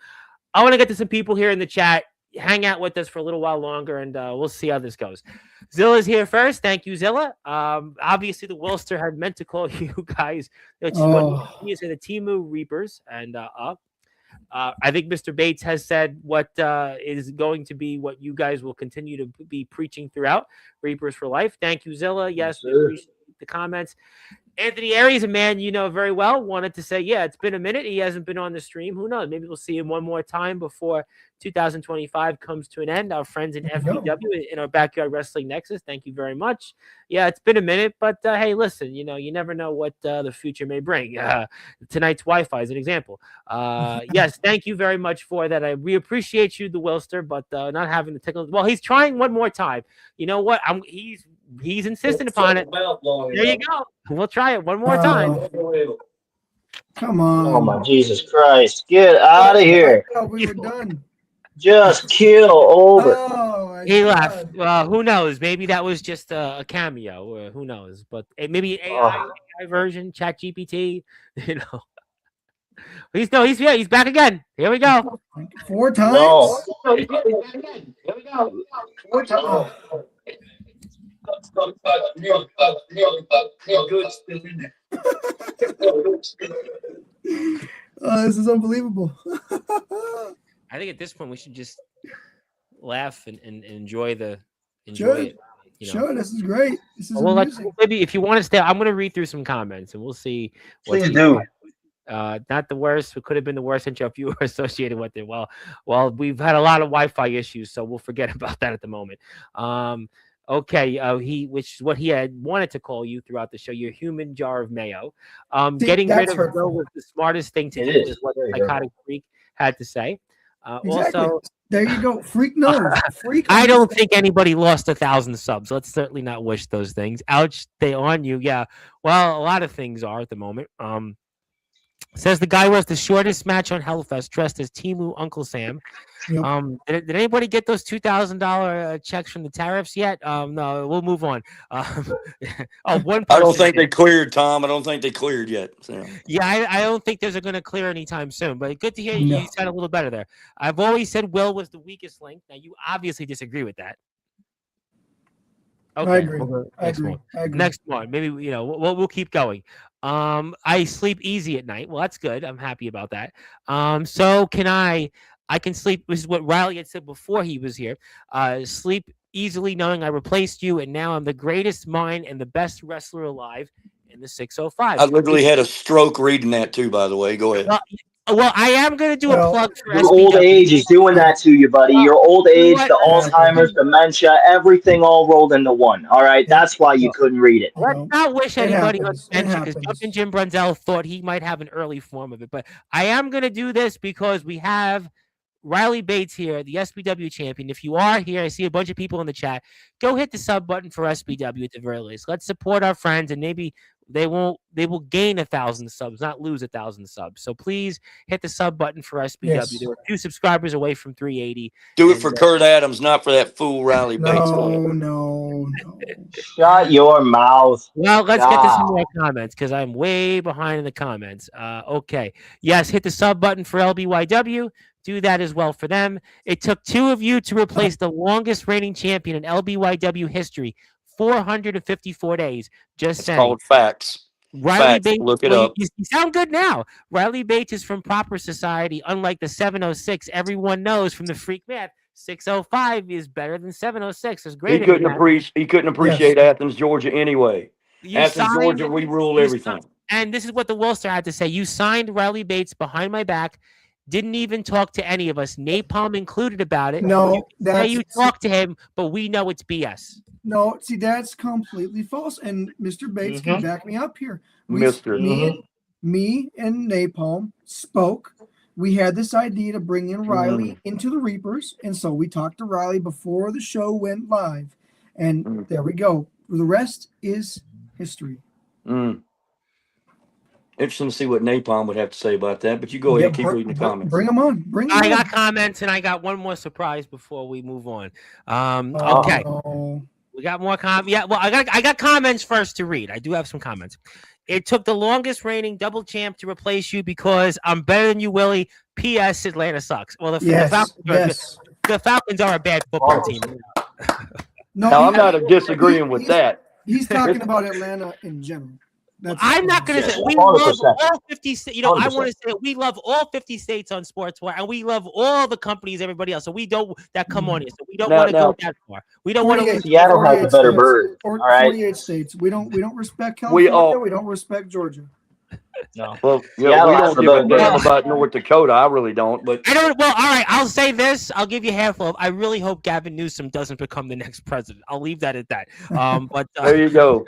want to get to some people here in the chat. Hang out with us for a little while longer, and we'll see how this goes. Zilla's here first. Thank you, Zilla. Obviously, the Welster had meant to call you guys. He is the Temu Reapers, and I think Mr. Bates has said what is going to be what you guys will continue to be preaching throughout. Reapers for life. Thank you, Zilla. Yes, we appreciate the comments. Anthony Aries, a man you know very well, wanted to say, it's been a minute. He hasn't been on the stream. Who knows? Maybe we'll see him one more time before 2025 comes to an end. Our friends in FBW in our Backyard Wrestling Nexus, thank you very much. Yeah, it's been a minute, but hey, listen, you never know what the future may bring. Tonight's Wi-Fi is an example. Yes, thank you very much for that. We appreciate you, the Wilster, but not having the technical. Well, he's trying one more time. You know what? He's insistent upon it. There you go. We'll try it one more time. Come on. Oh my Jesus Christ. Get out of here. I thought we were done. Just kill over. He left. Who knows? Maybe that was just a cameo. Who knows? But maybe AI version, Chat GPT. He's back again. Here we go. 4 times. No. Here we go. 4 times. This is unbelievable. I think at this point we should just laugh and enjoy it. Sure, this is great. This is Well, amazing. maybe if you want to stay, I'm going to read through some comments and we'll see. Please do. Not the worst. It could have been the worst intro if you were associated with it. Well, we've had a lot of Wi-Fi issues, so we'll forget about that at the moment. Okay. Which is what he had wanted to call you throughout the show. Your human jar of mayo. Getting rid of Will was the smartest thing to do, is what the psychotic freak had to say. Exactly. Also, there you go. Freak knows. Freak. I don't think anybody lost 1,000 subs. Let's certainly not wish those things. Ouch, they on you. Yeah. Well, a lot of things are at the moment. Says the guy was the shortest match on Hellfest, dressed as Timu Uncle Sam. Yep. Did anybody get those $2,000 checks from the tariffs yet? No, we'll move on. One person I don't think they cleared, Tom. I don't think they cleared yet. So. Yeah, I don't think those are going to clear anytime soon. But good to hear No. you sound a little better there. I've always said Will was the weakest link. Now you obviously disagree with that. Okay, I agree. we'll go I next agree. one. I agree. Next one. Maybe we'll keep going. I sleep easy at night. Well, that's good. I'm happy about that. So I can sleep. This is what Riley had said before he was here. Sleep easily knowing I replaced you, and now I'm the greatest mind and the best wrestler alive in the 605. I literally had a stroke reading that too, by the way. Go ahead. Well, I am going to do a plug for Your SBW. old age is doing that to you, buddy. Your old age, the Alzheimer's, dementia, everything all rolled into one. All right, that's why you couldn't read it. Let's not wish anybody on happens. It dementia, because happens. Jumpin' Jim Brunzell thought he might have an early form of it. But I am going to do this because we have Riley Bates here, the SBW champion. If you are here, I see a bunch of people in the chat. Go hit the sub button for SBW at the very least. Let's support our friends, and maybe they will gain 1,000 subs, not lose 1,000 subs. So please hit the sub button for SBW. Yes. There are 2 subscribers away from 380. Do it for Kurt Adams, not for that fool Riley Bates. No. Shut your mouth. Well, let's get to some more comments because I'm way behind in the comments. Okay. Yes, hit the sub button for LBYW. Do that as well for them. It took 2 of you to replace the longest reigning champion in LBYW history, 454 days. Just It's saying. called facts. Riley Facts. Bates, Look it up. You sound good now. Riley Bates is from proper society, unlike the 706. Everyone knows from the freak math, 605 is better than 706. It's great. He couldn't appreciate Athens, Georgia anyway. Athens, Georgia, we rule everything. And this is what the Wolster had to say. You signed Riley Bates behind my back. Didn't even talk to any of us. Napalm included about it. No, you talked to him, but we know it's BS. No, see, that's completely false. And Mr. Bates can back me up here. Me and Napalm spoke. We had this idea to bring in Riley into the Reapers. And so we talked to Riley before the show went live. And there we go. The rest is history. Interesting to see what Napalm would have to say about that, but you go ahead and keep reading the comments. Bring them on. I got comments, and I got one more surprise before we move on. Okay. We got more comments. Yeah, well, I got comments first to read. I do have some comments. It took the longest reigning double champ to replace you because I'm better than you, Willie. P.S. Atlanta sucks. Well, the Falcons are a bad football team. I'm not disagreeing with that. He's talking about Atlanta in general. I'm not going to say we love all 50 states. You know, 100%. I want to say we love all 50 states on Sportswire, and we love all the companies, everybody else. So we don't come on here. So we don't want to go that far. We don't want to. Seattle has a better bird. All right, 48 states. We don't respect California. We don't respect Georgia. No. Well, we don't give a damn about North Dakota. I really don't. But I don't. Well, all right. I'll say this. I'll give you half of. I really hope Gavin Newsom doesn't become the next president. I'll leave that at that. But there you go.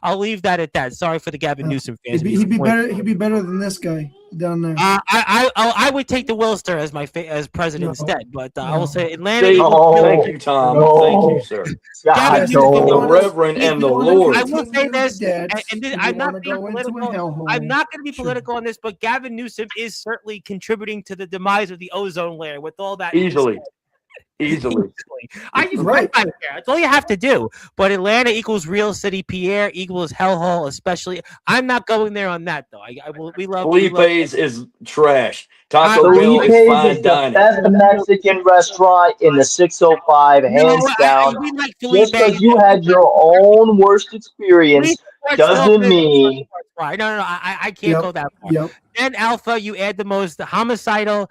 I'll leave that at that. Sorry for the Gavin Newsom fans. He'd be better. He'd be better than this guy down there. I would take the Wilster as as president instead. But I will say Atlanta. Thank you, Tom. Thank you, sir. The Reverend and the Lord. I will say this, and I'm not being political. I'm not going to be political on this, but Gavin Newsom is certainly contributing to the demise of the ozone layer with all that. Easily. I just right there. That's all you have to do. But Atlanta equals Real City. Pierre equals hellhole. Especially, I'm not going there on that though. We love. Felipe's is trash. Taco Bell is fine dining. That's the Mexican restaurant in the 605, hands down. Just because you had your own worst experience doesn't mean. No. I can't go that far. And Alpha, you add the most homicidal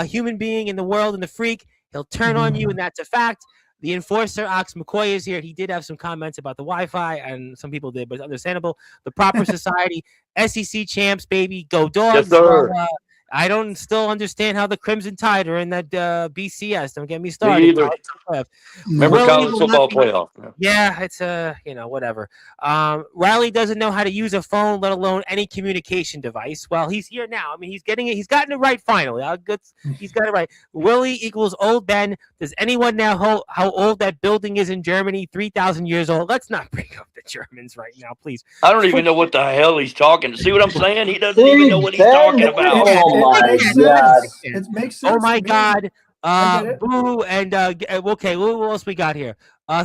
human being in the world, and the freak. He'll turn on you, and that's a fact. The enforcer, Ox McCoy, is here. He did have some comments about the Wi-Fi, and some people did, but it's understandable. The Proper Society, SEC champs, baby, go Dogs. Yes, sir. I don't still understand how the Crimson Tide are in that BCS. Don't get me Me started. either. Remember Willie college will football not be- playoff. Yeah, it's whatever. Riley doesn't know how to use a phone, let alone any communication device. Well, he's here now. I mean, he's getting it. He's gotten it right finally. He's got it right. Willie equals old Ben. Does anyone know how old that building is in Germany? 3,000 years old. Let's not bring up the Germans right now, please. I don't even know what the hell he's talking. See what I'm saying? He doesn't even know what he's talking about. Oh my makes God. sense. It makes sense. Oh my to me. God. I get it. Boo and okay. What else we got here?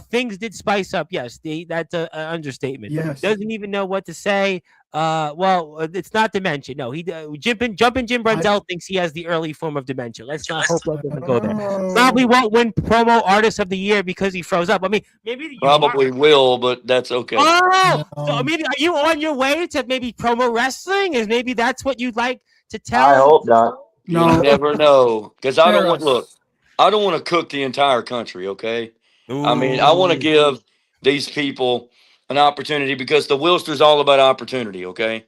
Things did spice up. Yes, that's an understatement. Yes. Doesn't even know what to say. It's not dementia. No, Jumpin' Jim Brunzell thinks he has the early form of dementia. Let's not hope that doesn't go there. Probably won't win promo artist of the year because he froze up. I mean, maybe you Probably will, but that's okay. Oh, so maybe are you on your way to maybe promo wrestling? Is maybe that's what you'd like to tell? I hope not. You never know, because I don't want to cook the entire country. Okay, I mean, I want to give these people an opportunity because the Wilster's all about opportunity. Okay,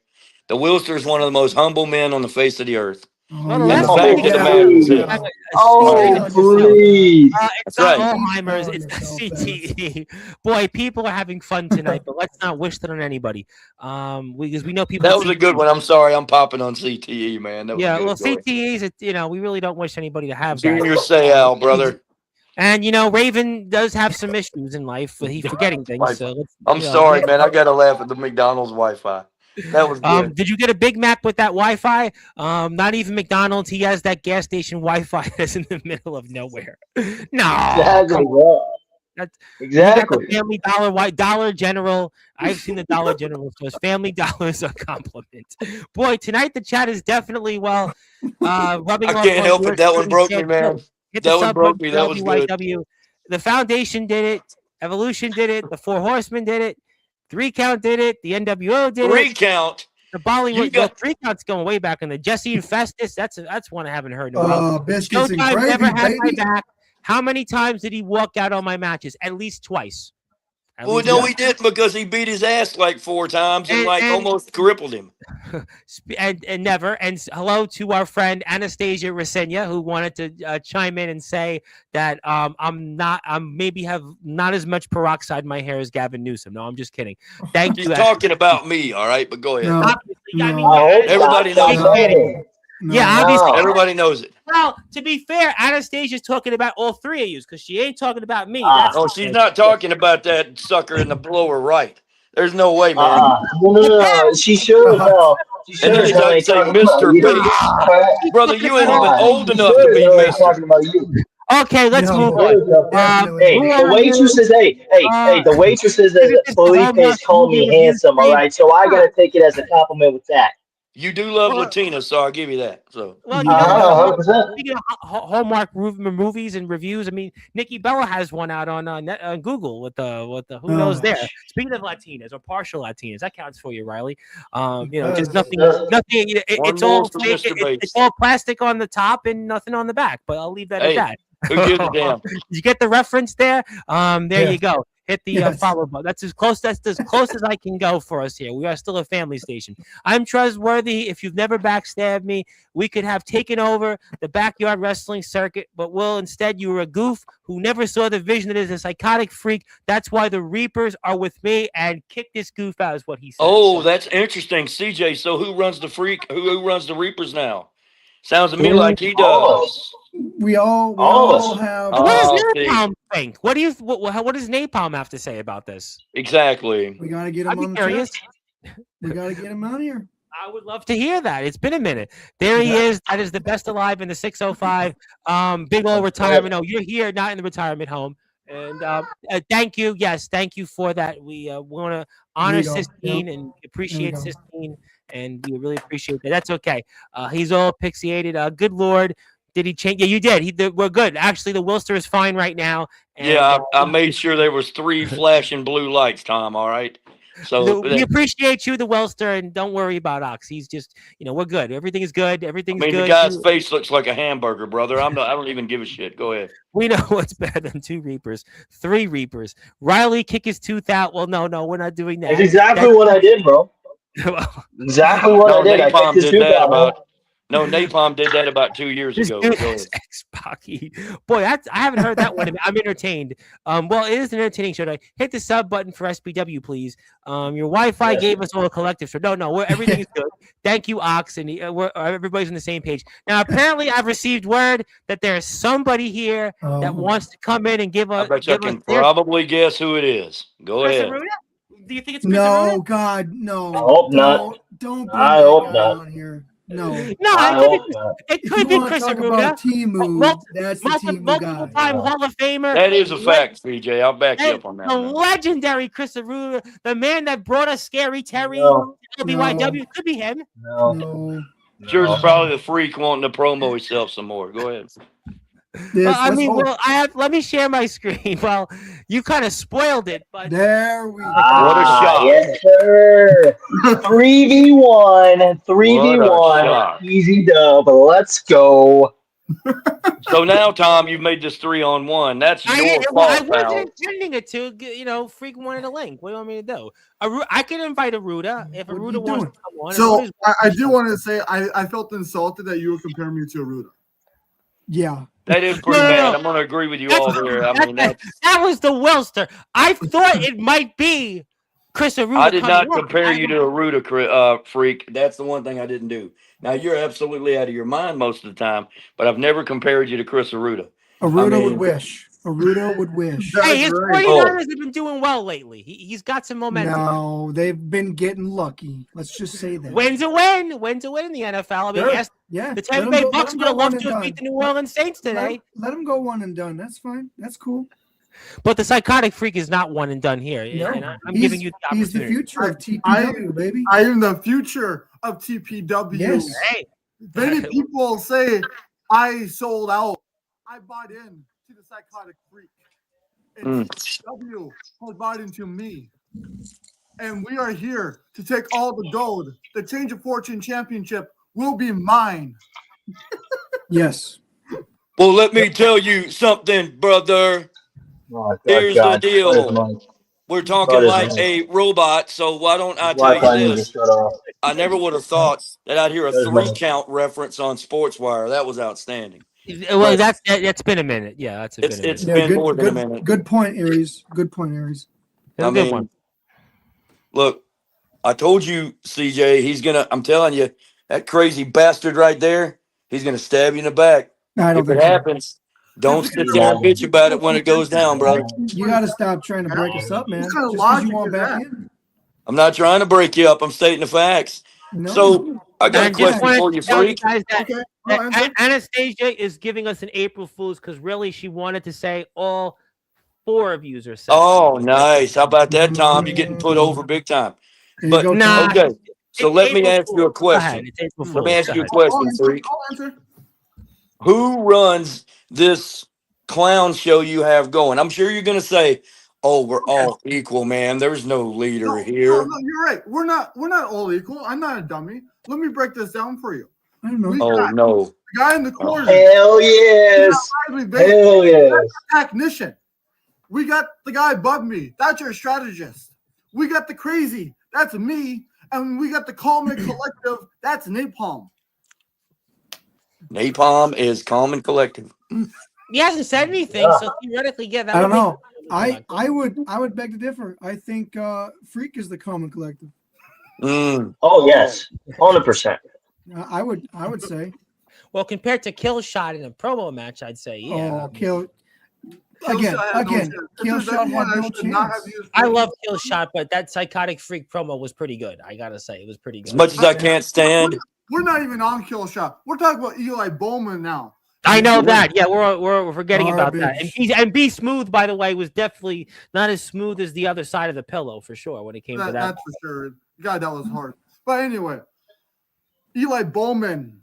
the Wilster is one of the most humble men on the face of the earth. Well, And the last fact week- of the matter is this. Oh, please. It's That's not right. Alzheimer's. Oh, It's yourself, CTE. Boy, people are having fun tonight, but let's not wish that on anybody. Because we know people. That with was a good CTE. one. I'm sorry, I'm popping on CTE, man. That was Yeah, good. well, Go ahead. CTEs. We really don't wish anybody to have Do that. your say, Al, brother. And Raven does have some issues in life. He's forgetting things. So I'm sorry, man. I got to laugh at the McDonald's Wi-Fi. That was good. Did you get a Big Mac with that Wi-Fi? Not even McDonald's. He has that gas station Wi-Fi that's in the middle of nowhere. No, Exactly. That's- Exactly. You got the Family Dollar General. I've seen the Dollar General stores. Family Dollar is a compliment. Boy, tonight the chat is definitely rubbing I off can't on help your it. That one screen broke me, said, man. Hit the That one sub broke button me. for That was good. LBYW. The Foundation did it. Evolution did it. The Four Horsemen did it. 3 Count did it. The NWO did it. 3 count. The Bollywood. You got- 3 Count's going way back in the Jesse and Festus. That's one I haven't heard in a while. Biscuits and Showtime gravy, never had my baby. back. How many times did he walk out on my matches? At least twice. At Well, least no, twice. he didn't because he beat his ass like 4 times and almost crippled him. And never. And hello to our friend Anastasia Resenya, who wanted to chime in and say that I'm maybe have not as much peroxide in my hair as Gavin Newsom. No, I'm just kidding. Thank He's you. talking about me, all right? But go ahead. No. Obviously, I mean, I hope Everybody not. knows Stop it. saying. Yeah, obviously. No. Everybody knows it. Well, to be fair, Anastasia's talking about all 3 of you because she ain't talking about me. Ah. That's No, she's not talking about that sucker in the lower right. There's no way, man. No. She should know. She should And then he know. doesn't say Talking about Mr. you. Bates. Brother, you ain't even Ah, old she enough should to be know Mr. talking about you. Okay, let's No. move on. Definitely. Hey, the waitresses. Hey, the waitresses at Felipe's call me handsome. All right, so I gotta take it as a compliment with that. You do love Latinas, so I'll give you that. So Well, you know, 100%. speaking of Hallmark movies and reviews, I mean, Nikki Bella has one out on Google with the who knows there. Speaking of Latinas or partial Latinas, that counts for you, Riley. Just nothing. It's all for fake. Mr. Bates. It's all plastic on the top and nothing on the back. But I'll leave that Hey, at that. who gives a damn? You get the reference there. There you go. Hit the Yes. follow button. That's as close as I can go for us here. We are still a family station. I'm trustworthy. If you've never backstabbed me, we could have taken over the backyard wrestling circuit, but instead you were a goof who never saw the vision that is a psychotic freak. That's why the Reapers are with me, and kick this goof out is what he said. Oh, that's interesting, CJ. So who runs the freak? Who runs the Reapers now? Sounds to me like he does. We all have. What does see. Napalm think? What does Napalm have to say about this? Exactly. We gotta get I'd him be on the curious. chat. We gotta get him out here. I would love to hear that. It's been a minute. There he is. That is the best alive in the 605. Big old retirement. Oh, you're here, not in the retirement home. And thank you. Yes, thank you for that. We want to honor There you go. Sistine Yep. and appreciate There you go. Sistine, and we really appreciate that. That's okay. He's all pixiated. Good Lord. Did he change? Yeah, you did. We're good. Actually, the Wilster is fine right now. And, Yeah, I made sure there was 3 flashing blue lights, Tom. All right. So We appreciate you, the Wellster, and don't worry about Ox. He's just, we're good. Everything is good. Everything's good. the guy's face looks like a hamburger, brother. I don't even give a shit. Go ahead. We know what's better than 2 Reapers, 3 Reapers. Riley kick his tooth out. Well, no, we're not doing that. That's exactly what I did, bro. Exactly what I did. I kicked his tooth out. No, Napalm did that about 2 years ago. Boy, I haven't heard that one. I'm entertained. Well, it is an entertaining show. Hit the sub button for SBW, please. Your Wi-Fi gave us all a collective. So no, everything is good. Thank you, Ox, and everybody's on the same page. Now, apparently, I've received word that there's somebody here that wants to come in and give us. I bet you can probably guess who it is. Go ahead. Do you think it's Chris No, Arruda? God, no. I hope not. Don't bring I that hope guy not. on here. No, it could be Chris Arruda. That's the Timu multiple guy. time Hall of Famer. That is a fact, CJ. I'll back you up on that. The legendary Chris Arruda, the man that brought us Scary Terry No. to LBYW. Could be him. No. Sure, it's probably the freak wanting to promo himself some more. Go ahead. Let me share my screen. Well, you kind of spoiled it, but there we go. What a shot. Yes, sir. 3v1. Easy dub. Let's go. So now, Tom, you've made this 3-on-1. That's your fault, I wasn't intending it to. Freak wanted a link. What do you want me to do? I can invite Arruda if Arruda wants to come on. So I do want to say I felt insulted that you were comparing me to Arruda. Yeah. That is pretty bad. I'm going to agree with you all there. That was the Wellster. I thought it might be Chris Arruda. I did not compare you to Arruda, freak. That's the one thing I didn't do. Now, you're absolutely out of your mind most of the time, but I've never compared you to Chris Arruda. Arruda would wish. Arruda would wish. Hey, his 49ers have been doing well lately. He's got some momentum. No, they've been getting lucky. Let's just say that. When's a win? When's a win in the NFL? I mean, yeah. The Tampa Bay Bucks would have loved to beat the New Orleans Saints today. Let them go one and done. That's fine. That's cool. But the psychotic freak is not one and done here. No, and I'm giving you the opportunity. He's the future of TPW, baby. I am the future of TPW. Yes. Hey. Many people say I sold out. I bought in to the psychotic freak. And TPW has bought into me. And we are here to take all the gold. The Change of Fortune Championship will be mine. Yes. Well, let me tell you something, brother. Here's the deal. We're talking like a robot, so why don't I tell you this? I never would have thought that I'd hear a 3-count reference on Sportswire. That was outstanding. Well, that's been a minute. Yeah, it's been more than a minute. Good point, Aries. Good point, Aries. I mean, good one. Look, I told you, CJ, I'm telling you, that crazy bastard right there, he's gonna stab you in the back. If it happens, don't sit there and bitch about it when it goes down, brother. You got to stop trying to break us up, man. Just because you want back in. I'm not trying to break you up. I'm stating the facts. No. So I got a question for you, freak. Anastasia is giving us an April Fool's because really she wanted to say all 4 of yous are sexy. Oh, nice. How about that, Tom? You're getting put over big time. But okay. So let me ask you a question. Let me ask you a question, freak. Who runs this clown show you have going? I'm sure you're going to say, "Oh, we're all equal, man. There's no leader here." No, you're right. We're not all equal. I'm not a dummy. Let me break this down for you. I don't know. No. The guy in the corner. Hell yes. Hell yes. Technician. We got the guy above me. That's your strategist. We got the crazy. That's me. And we got the calm and collective. That's Napalm. Napalm is calm and collective. He hasn't said anything, so theoretically, yeah. I don't know. I would beg to differ. I think Freak is the calm and collective. Oh yes, 100%. I would say. Well, compared to Kill Shot in a promo match, I'd say yeah. Oh, Kill Shot had no chance. I love Kill Shot, but that psychotic freak promo was pretty good. I gotta say, it was pretty good. As much as I can't stand. We're not even on Kill Shot. We're talking about Eli Bowman now. I know that. Yeah, we're forgetting about that. And Be Smooth, by the way, was definitely not as smooth as the other side of the pillow for sure when it came to that. That's for sure. God, that was hard. But anyway, Eli Bowman,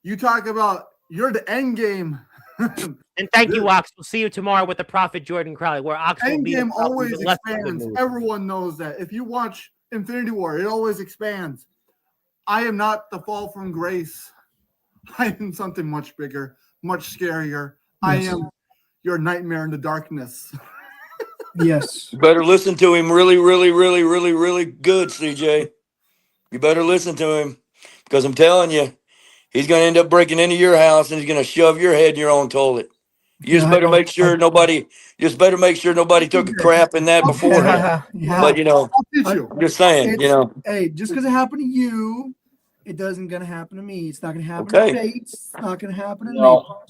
you talk about you're the end game. And thank you, Ox. We'll see you tomorrow with the Prophet Jordan Crowley, where Ox will be. Endgame always expands. Everyone knows that. If you watch Infinity War, it always expands. I am not the fall from grace. I am something much bigger, much scarier. I am your nightmare in the darkness. Yes. You better listen to him really, really, really, really, really good, CJ. You better listen to him because I'm telling you, he's going to end up breaking into your house and he's going to shove your head in your own toilet. You just better make sure nobody. Just better make sure nobody took a crap in that beforehand. Yeah. But I'm just saying, Hey, just because it happened to you, it doesn't gonna happen to me. It's not gonna happen to Bates. It's not gonna happen to me. All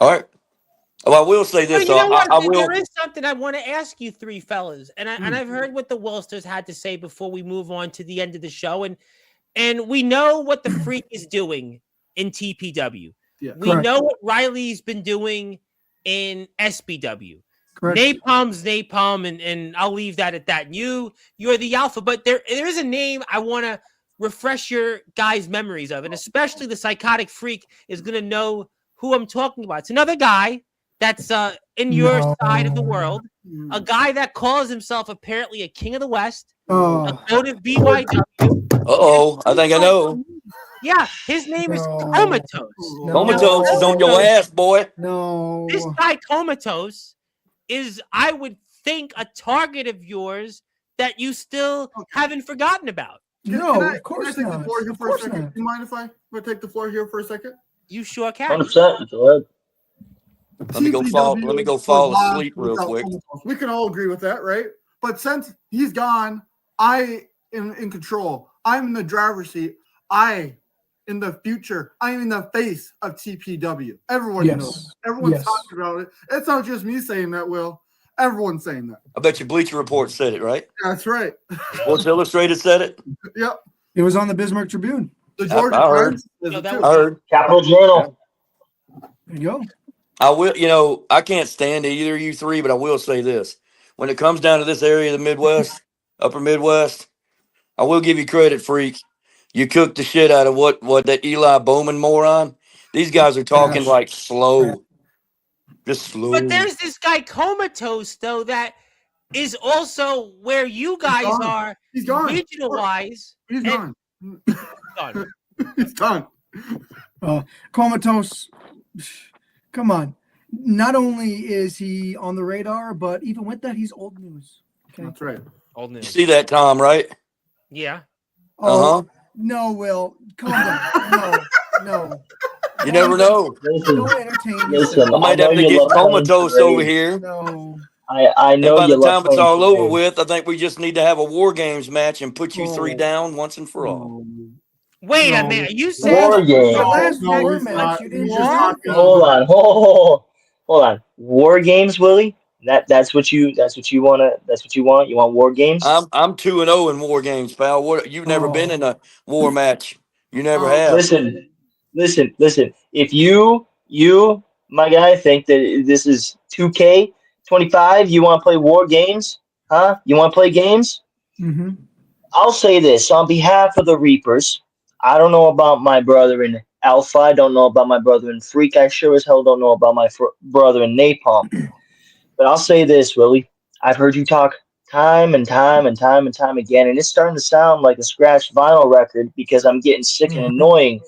right. Well, I will say this. You know what? There is something I want to ask you three fellas, and I've heard what the Wolsters had to say before we move on to the end of the show, and we know what the Freak is doing in TPW. Yeah, we know what Riley's been doing in SBW. Correct. Napalm's Napalm, and I'll leave that at that. And you're the alpha, but there is a name I want to refresh your guys' memories of, and especially the Psychotic Freak is going to know who I'm talking about. It's another guy that's in your side of the world, a guy that calls himself apparently a king of the West, a goat of BYW. I think I know. Yeah, his name is Comatose. Comatose is on your ass, boy. No. This guy Comatose is, I would think, a target of yours that you still haven't forgotten about. Of course can I take not. the floor here for a second? Do you mind if I take the floor here for a second? You sure can. 100%. Go ahead. Let me go fall asleep real quick. We can all agree with that, right? But since he's gone, I am in control. I'm in the driver's seat. In the future, I'm in the face of TPW. Everyone knows. Everyone's talking about it. It's not just me saying that, Will. Everyone's saying that. I bet you Bleacher Report said it, right? That's right. Sports Illustrated said it. Yep. It was on the Bismarck Tribune. The Georgia I heard. I heard. Capital Journal. There you go. I will, I can't stand either of you three, but I will say this. When it comes down to this area of the Midwest, upper Midwest, I will give you credit, Freak. You cooked the shit out of what that Eli Bowman moron. These guys are talking like slow. Just slow. But there's this guy Comatose, though, that is also where you guys are. He's gone. Regional-wise. He's gone. He's done. Comatose, come on. Not only is he on the radar, but even with that, he's old news. Okay? That's right. Old news. You see that, Tom, right? Yeah. No, Will. Calm down. No. You never know. Don't entertain Listen, I might have to get Comatose over here. No. I know. And by the time it's all over with, I think we just need to have a War Games match and put you three down once and for all. Wait a minute. You said War Games. The last War match, you didn't just Hold on. War Games, Willie? That's what you want? You want War Games? I'm 2-0 in War Games, pal. You've never been in a war match. You never have. Listen. If you, my guy, think that this is 2K25, you want to play War Games? Huh? You want to play games? Mm-hmm. I'll say this on behalf of the Reapers. I don't know about my brother in Alpha. I don't know about my brother in Freak. I sure as hell don't know about my brother in Napalm. But I'll say this, Willie. I've heard you talk time and time again, and it's starting to sound like a scratched vinyl record because I'm getting sick and annoying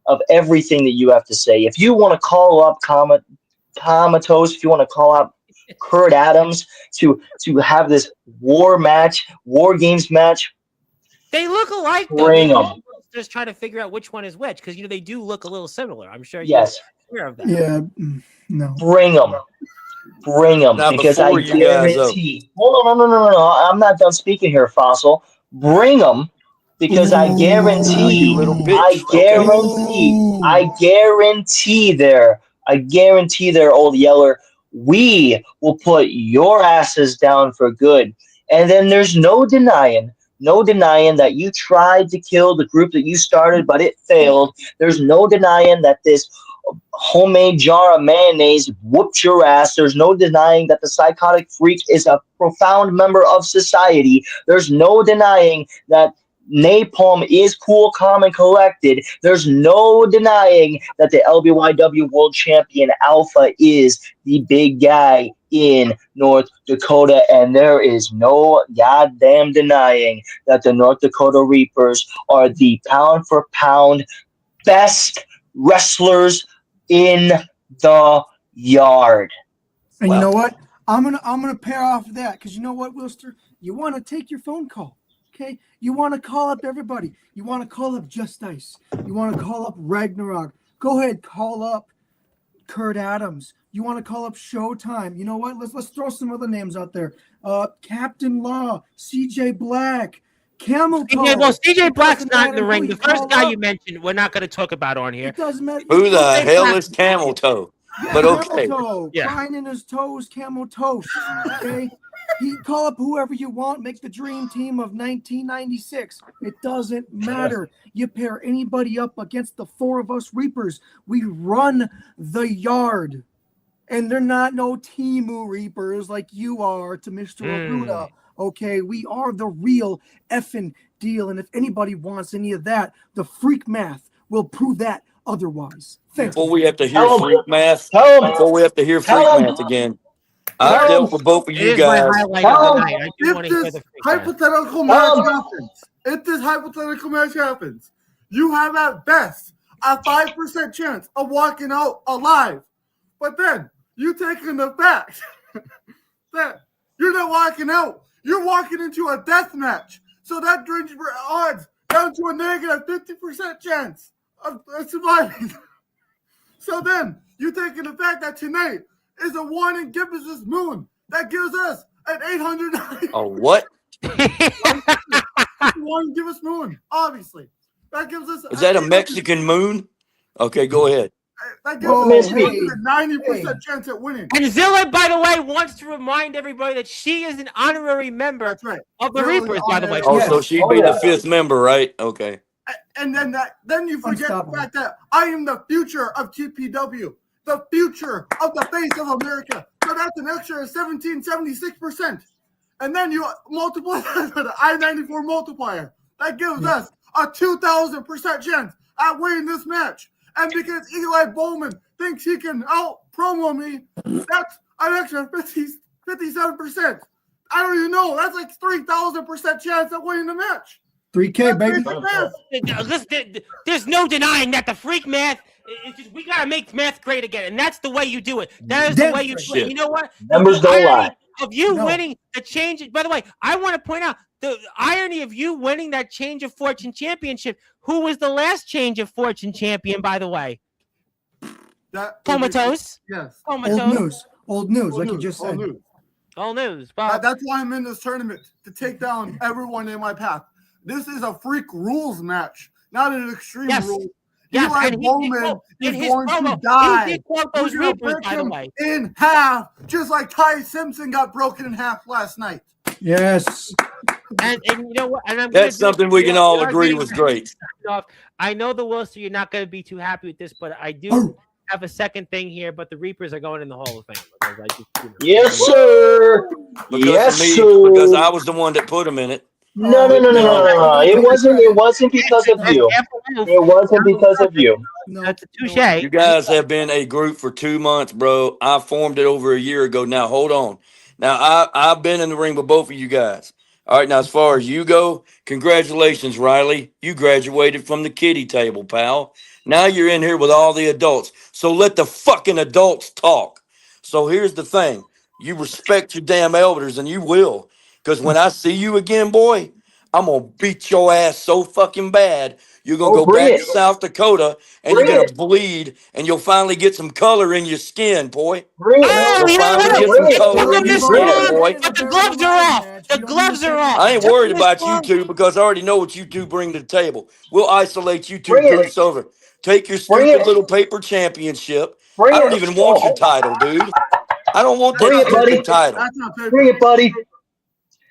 of everything that you have to say. If you want to call up Comatose, if you want to call up Kurt Adams to have this War Games match, they look alike. Bring them. Just trying to figure out which one is which because they do look a little similar. I'm sure you're aware of that. Yeah, no. Bring them because I guarantee. Hold on, no. I'm not done speaking here, Fossil. Bring them because I guarantee. I guarantee there, old yeller. We will put your asses down for good, and then there's no denying that you tried to kill the group that you started, but it failed. There's no denying that this homemade jar of mayonnaise whooped your ass. There's no denying that the Psychotic Freak is a profound member of society. There's no denying that Napalm is cool, calm, and collected. There's no denying that the LBYW World Champion Alpha is the big guy in North Dakota, and there is no goddamn denying that the North Dakota Reapers are the pound for pound best wrestlers in the yard. And you know what? I'm gonna pair off that because you know what, Wilster? You want to take your phone call. Okay, you want to call up everybody. You want to call up Just Ice. You want to call up Ragnarok. Go ahead, call up Kurt Adams. You want to call up Showtime. You know what? Let's throw some other names out there. Captain Law, CJ Black, Camel Toe. Well, CJ Black's not in the ring. The first guy you mentioned, we're not going to talk about on here. It doesn't matter. Who the hell is Camel Toe? But okay. Camel Toe, crying in his toes, Camel Toast. Okay. You call up whoever you want, make the dream team of 1996. It doesn't matter. You pair anybody up against the four of us Reapers. We run the yard. And they're not no Timu Reapers like you are to Mr. Aruda. Okay, we are the real effing deal. And if anybody wants any of that, the freak math will prove that otherwise. Before we have to hear freak math, again. I've dealt with both of you guys. If this hypothetical match happens, you have at best a 5% chance of walking out alive. But then you take in the fact that you're not walking out. You're walking into a death match. So that brings your odds down to a negative 50% chance of surviving. So then you take in the fact that tonight is a one in Gibbons' moon. That gives us an 800. A what? One in Gibbons' moon, obviously. That gives us. Is that a Mexican moon? Okay, go ahead. That gives us a 90% chance at winning. And Zilla, by the way, wants to remind everybody that she is an honorary member of the Reapers, by the way. Oh, so she'd be the fifth member, right? Okay. And then you forget the fact that I am the future of TPW, the future of the face of America. So that's an extra 1776%. And then you multiply that with the I-94 multiplier. That gives us a 2,000% chance at winning this match. And because Eli Bowman thinks he can out-promo me, that's an extra 57%. I don't even know. That's like 3,000% chance at winning the match. 3K, baby. There's no denying that the freak math. It's just, we gotta make math great again, and that's the way you do it. That is the way you do it. You know what? Numbers don't lie. Of you winning the change. By the way, I want to point out the irony of you winning that Change of Fortune championship. Who was the last Change of Fortune champion, by the way? Comatose. Yes. Comatose. Old news, like you just said. Old news. That's why I'm in this tournament, to take down everyone in my path. This is a freak rules match, not an extreme rule. Eli Bowman is going to die. Those Reapers, by the way, in half, just like Ty Simpson got broken in half last night. Yes. And you know what? And that's something we can all agree was great. I know the Wilster, you're not going to be too happy with this, but I do have a second thing here. But the Reapers are going in the Hall of Fame. Yes, sir. Because I was the one that put them in it. No. It wasn't because of you. It wasn't because of you. That's a touche. You guys have been a group for 2 months, bro. I formed it over a year ago. Now, hold on. Now, I've been in the ring with both of you guys. All right, now, as far as you go, congratulations, Riley. You graduated from the kiddie table, pal. Now you're in here with all the adults. So let the fucking adults talk. So here's the thing. You respect your damn elders, and you will. Because when I see you again, boy, I'm going to beat your ass so fucking bad. You're going to go back to South Dakota, and you're going to bleed, and you'll finally get some color in your skin, boy. You'll finally get some color in your skin, boy. But the gloves are off. The gloves are off. I ain't worried about you two because I already know what you two bring to the table. We'll isolate you two groups over. Take your stupid little paper championship. I don't even want your title, dude. I don't want that stupid title. Bring it, buddy.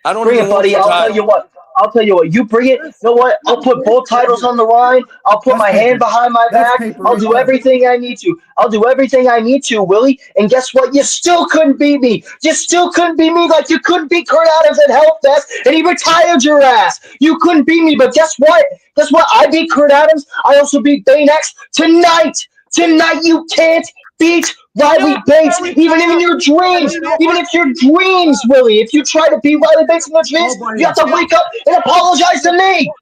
I don't even want buddy. your title. I'll tell you what. You bring it. You know what? I'll put both titles on the line. I'll put That's my paper. hand behind my That's back. paper I'll right do there. everything I need to. I'll do everything I need to, Willie. And guess what? You still couldn't beat me. You still couldn't beat me like you couldn't beat Kurt Adams at Hellfest, and he retired your ass. You couldn't beat me, but guess what? Guess what? I beat Kurt Adams. I also beat Baynex tonight. Tonight you can't beat Riley Bates, even in your dreams. Even if your dreams, Willie, if you try to beat Riley Bates in your dreams, you have to wake up and apologize to me.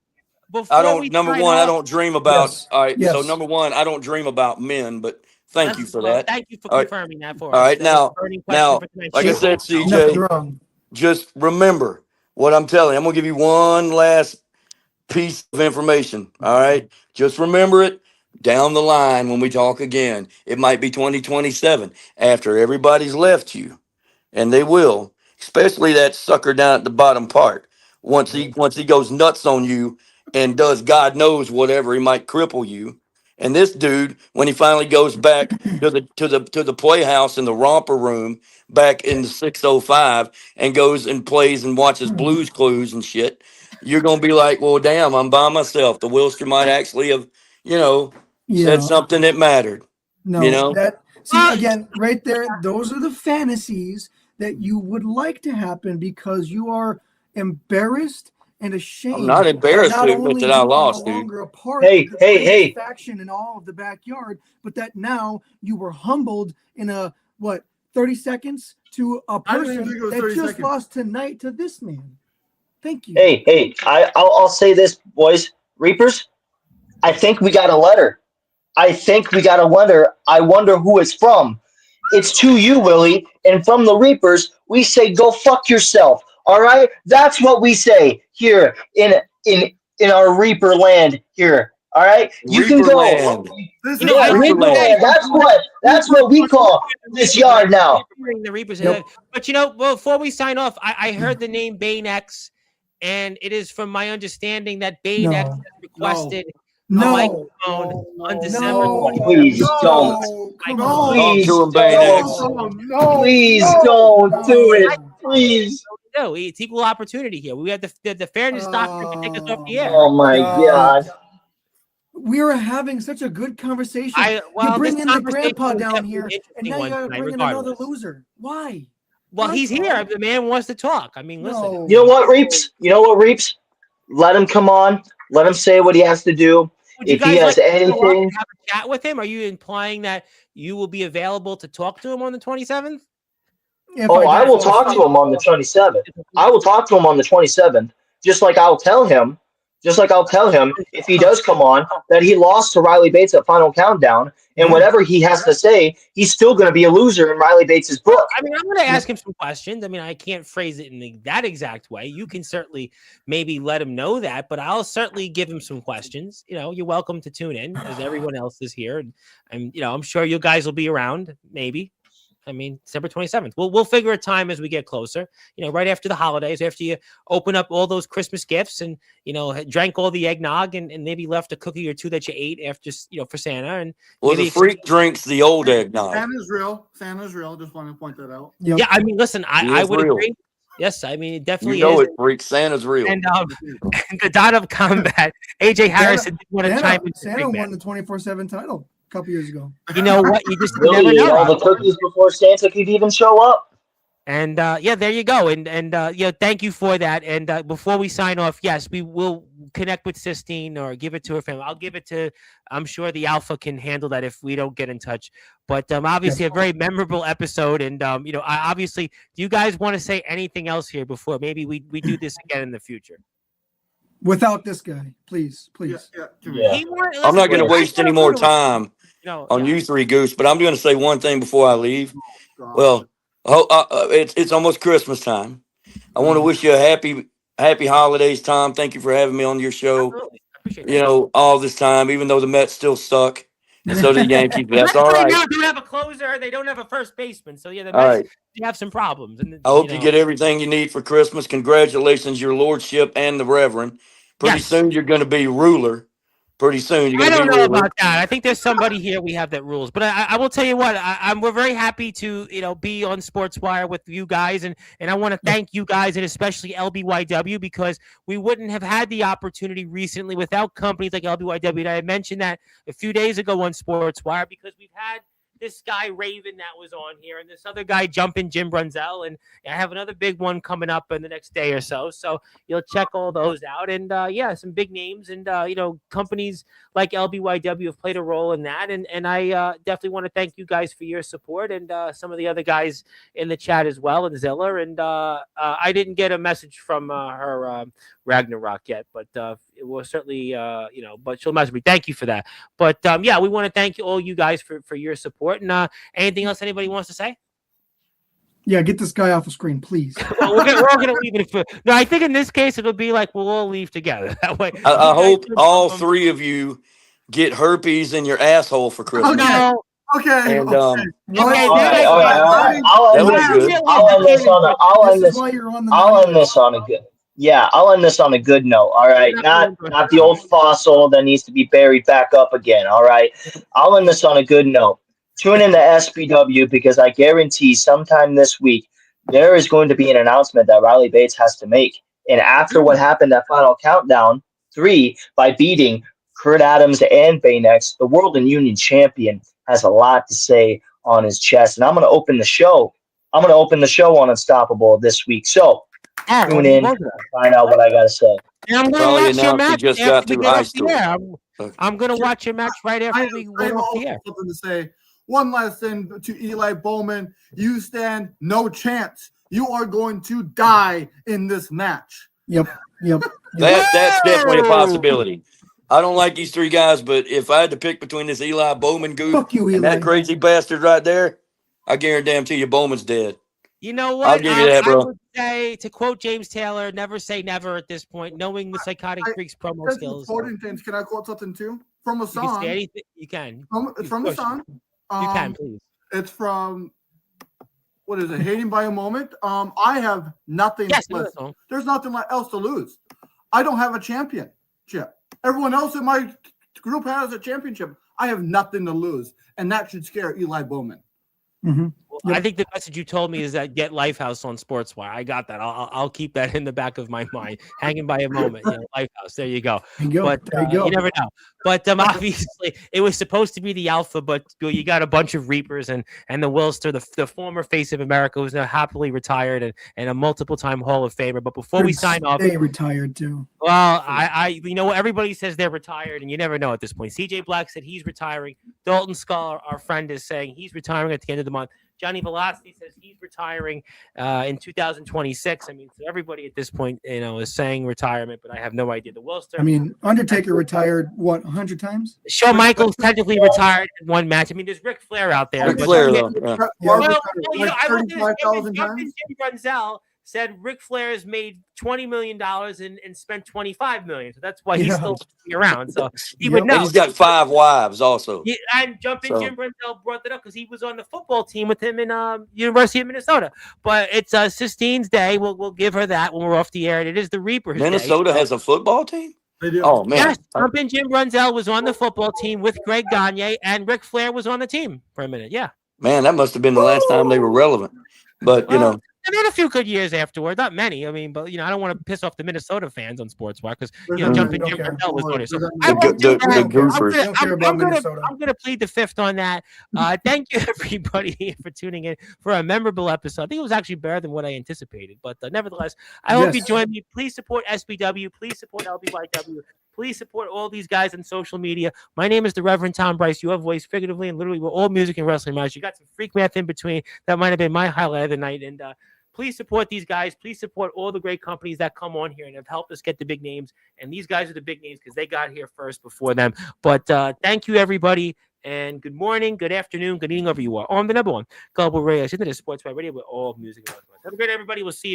I don't. Number one, I don't dream about. Yes. All right. Yes. So number one, I don't dream about men. But thank you for that. Thank you for All right. confirming that for All us. right. That was Now, a burning question for tonight's like I show. said, Nothing CJ, wrong. just remember what I'm telling you. I'm gonna give you one last piece of information. All right. Just remember it down the line when we talk again. It might be 2027 after everybody's left you, and they will, especially that sucker down at the bottom part. Once he goes nuts on you and does God knows whatever, he might cripple you. And this dude, when he finally goes back to the playhouse in the romper room back in the 605 and goes and plays and watches Blues Clues and shit, you're gonna be like, well, damn, I'm by myself. The Wilster might actually have, said Yeah. something that mattered. No, again, right there, those are the fantasies that you would like to happen because you are embarrassed and ashamed. I'm not embarrassed not to only admit that I you are lost, no dude. longer a part Hey, of the hey, greatest hey. faction in all of the backyard, but that now you were humbled in 30 seconds to a I didn't even person think it was that 30 just seconds. lost tonight to this man. Thank you. Hey, I'll say this, boys. Reapers, I think we got a letter. I wonder who it's from. It's to you, Willie. And from the Reapers, we say, go fuck yourself. All right? That's what we say here in our Reaper land here. All right? You can Reaper go. land. This You know, I is Reaper Reaper land. That's what we call this yard now. The Reapers. Yep. But before we sign off, I heard the name Baynex, and it is from my understanding that Baynex No. has requested a No. microphone on December No. 27th. Please don't. Come No. on. Talk Please to him, don't. Baynex. No. Please don't do it. Please. No, it's equal opportunity here. We have the fairness doctrine to take us off the air. Oh my God. We are having such a good conversation. You're bringing the grandpa down here, and now you gotta bring in another regardless. loser. Why? Well, he's here. The man wants to talk. I mean, listen. No. You know what, Reaps? Let him come on. Let him say what he has to do. Would you If he guys has like to go up anything, and have a chat with him? Are you implying that you will be available to talk to him on the 27th? I will talk to him on the 27th. I will talk to him on the 27th. Just like I'll tell him if he does come on that he lost to Riley Bates at Final Countdown, and whatever he has to say, he's still going to be a loser in Riley Bates' book. I mean, I'm going to ask him some questions. I mean, I can't phrase it in that exact way. You can certainly maybe let him know that, but I'll certainly give him some questions. You're welcome to tune in as everyone else is here. And I'm sure you guys will be around, maybe. I mean, December 27th. We'll figure a time as we get closer, right after the holidays, after you open up all those Christmas gifts and, drank all the eggnog and maybe left a cookie or two that you ate after, for Santa. And Well, the freak drinks the old eggnog. Santa's real. Just want to point that out. Yep. Yeah, I mean, listen, I would real. agree. Yes, I mean, it definitely You know is. it, freak. Santa's real. And the dot of combat, AJ Harrison did want to chime in. Santa won the 24/7 title a couple years ago. You know what? You just Really never ate know. all the cookies before Santa could even show up. And there you go. And thank you for that. And before we sign off, yes, we will connect with Sistine or give it to her family. I'll give it to. I'm sure the Alpha can handle that if we don't get in touch. But obviously, a very memorable episode. And I obviously, do you guys want to say anything else here before maybe we do this again in the future? Without this guy, please. Yeah. I'm not going to waste any more time on you three, Goose, but I'm going to say one thing before I leave. Well, it's almost Christmas time. I want to wish you a happy holidays, Tom. Thank you for having me on your show. Absolutely. I appreciate it. All this time, even though the Mets still suck, and so do the Yankees. But that's all right. They don't have a closer. They don't have a first baseman. So the All Mets right. they have some problems. And I hope you get everything you need for Christmas. Congratulations, your lordship and the Reverend. Pretty soon you're going to be ruler pretty soon. You're I going to don't be know ruling. about that. I think there's somebody here we have that rules, but I will tell you what. We're very happy to be on Sportswire with you guys, and I want to thank you guys, and especially LBYW, because we wouldn't have had the opportunity recently without companies like LBYW. And I mentioned that a few days ago on Sportswire, because we've had this guy Raven that was on here, and this other guy Jumpin' Jim Brunzell, and I have another big one coming up in the next day or so. So you'll check all those out, and some big names, and companies like LBYW have played a role in that, and I definitely want to thank you guys for your support, and some of the other guys in the chat as well, and Zilla, and I didn't get a message from her Ragnarok yet, but it will certainly but she'll message me. Thank you for that. But we want to thank all you guys for your support. And anything else anybody wants to say? Yeah, get this guy off the screen, please. Well, we're all gonna leave it. No, I think in this case it'll be like we'll all leave together. That way, I hope all three of you get herpes in your asshole for Christmas. No. Okay. And All right. I'll end this on a good. Yeah, I'll end this on a good note. All right, not the old fossil that needs to be buried back up again. All right, I'll end this on a good note. Tune in to SBW, because I guarantee sometime this week there is going to be an announcement that Riley Bates has to make. And after what happened at Final Countdown 3 by beating Kurt Adams and Baynex, the World and Union champion has a lot to say on his chest. And I'm going to open the show. on Unstoppable this week. So tune in and find out what I got to say. And I'm going to watch your match after we get off the air. I'm going to watch your match right after we go off the air. Something to say. One last thing to Eli Bowman. You stand no chance. You are going to die in this match. Yep. That's definitely a possibility. I don't like these three guys, but if I had to pick between this Eli Bowman goof and that crazy bastard right there, I guarantee you Bowman's dead. You know what? I'll give you that, bro. I would say, to quote James Taylor, never say never at this point, knowing the Psychotic Freaks promo skills. James, can I quote something too? From a song. You can say anything. You can. It's from a song. You can, please. It's from, what is it, Hating by a Moment? I have nothing. Yes, there's nothing else to lose. I don't have a championship. Everyone else in my group has a championship. I have nothing to lose. And that should scare Eli Bowman. Mm-hmm. Well, I think the message you told me is that get Lifehouse on Sportswire. I got that. I'll keep that in the back of my mind. Hanging by a moment. Lifehouse. There you go. But you never know. But obviously, it was supposed to be the Alpha, but you got a bunch of Reapers and the Wilster, the former face of America, who's now happily retired and a multiple-time Hall of Famer. But before we sign off, they retired too. Well, I everybody says they're retired, and you never know at this point. CJ Black said he's retiring. Dalton Skull, our friend, is saying he's retiring at the end of the month. Johnny Velocity says he's retiring in 2026. I mean, so everybody at this point, is saying retirement, but I have no idea. The Wilster. I mean, Undertaker retired 100 times. Shawn Michaels technically retired in one match. I mean, there's Ric Flair out there. Ric Flair, though. I will say Jim Brunzell said Ric Flair has made $20 million and spent $25 million. So that's why he's still around. So he would know. And he's got 5 wives also. Yeah, and Jumpin' Jim Brunzell brought that up because he was on the football team with him in University of Minnesota. But it's Sistine's day. We'll give her that when we're off the air. And it is the Reapers Minnesota day, has a football team? They do. Oh, man. Yes, Jumpin' Jim Brunzell was on the football team with Greg Gagne, and Ric Flair was on the team for a minute. Yeah. Man, that must have been the last time they were relevant. But, I mean, a few good years afterward, not many. I mean, but I don't want to piss off the Minnesota fans on Sportswire because Jumpin' Jim Brunzell was on it. So I'm going to plead the fifth on that. Thank you, everybody, for tuning in for a memorable episode. I think it was actually better than what I anticipated, but nevertheless, I hope you join me. Please support SBW. Please support LBYW. Please support all these guys on social media. My name is the Reverend Tom Bryce. You have voice figuratively and literally. We're all music and wrestling matches. You got some freak math in between. That might have been my highlight of the night. And please support these guys. Please support all the great companies that come on here and have helped us get the big names. And these guys are the big names because they got here first before them. But thank you, everybody. And good morning, good afternoon, good evening, wherever you are. On the number one Global Radio, Sportswire Radio, with all music and wrestling. Have a great everybody. We'll see you.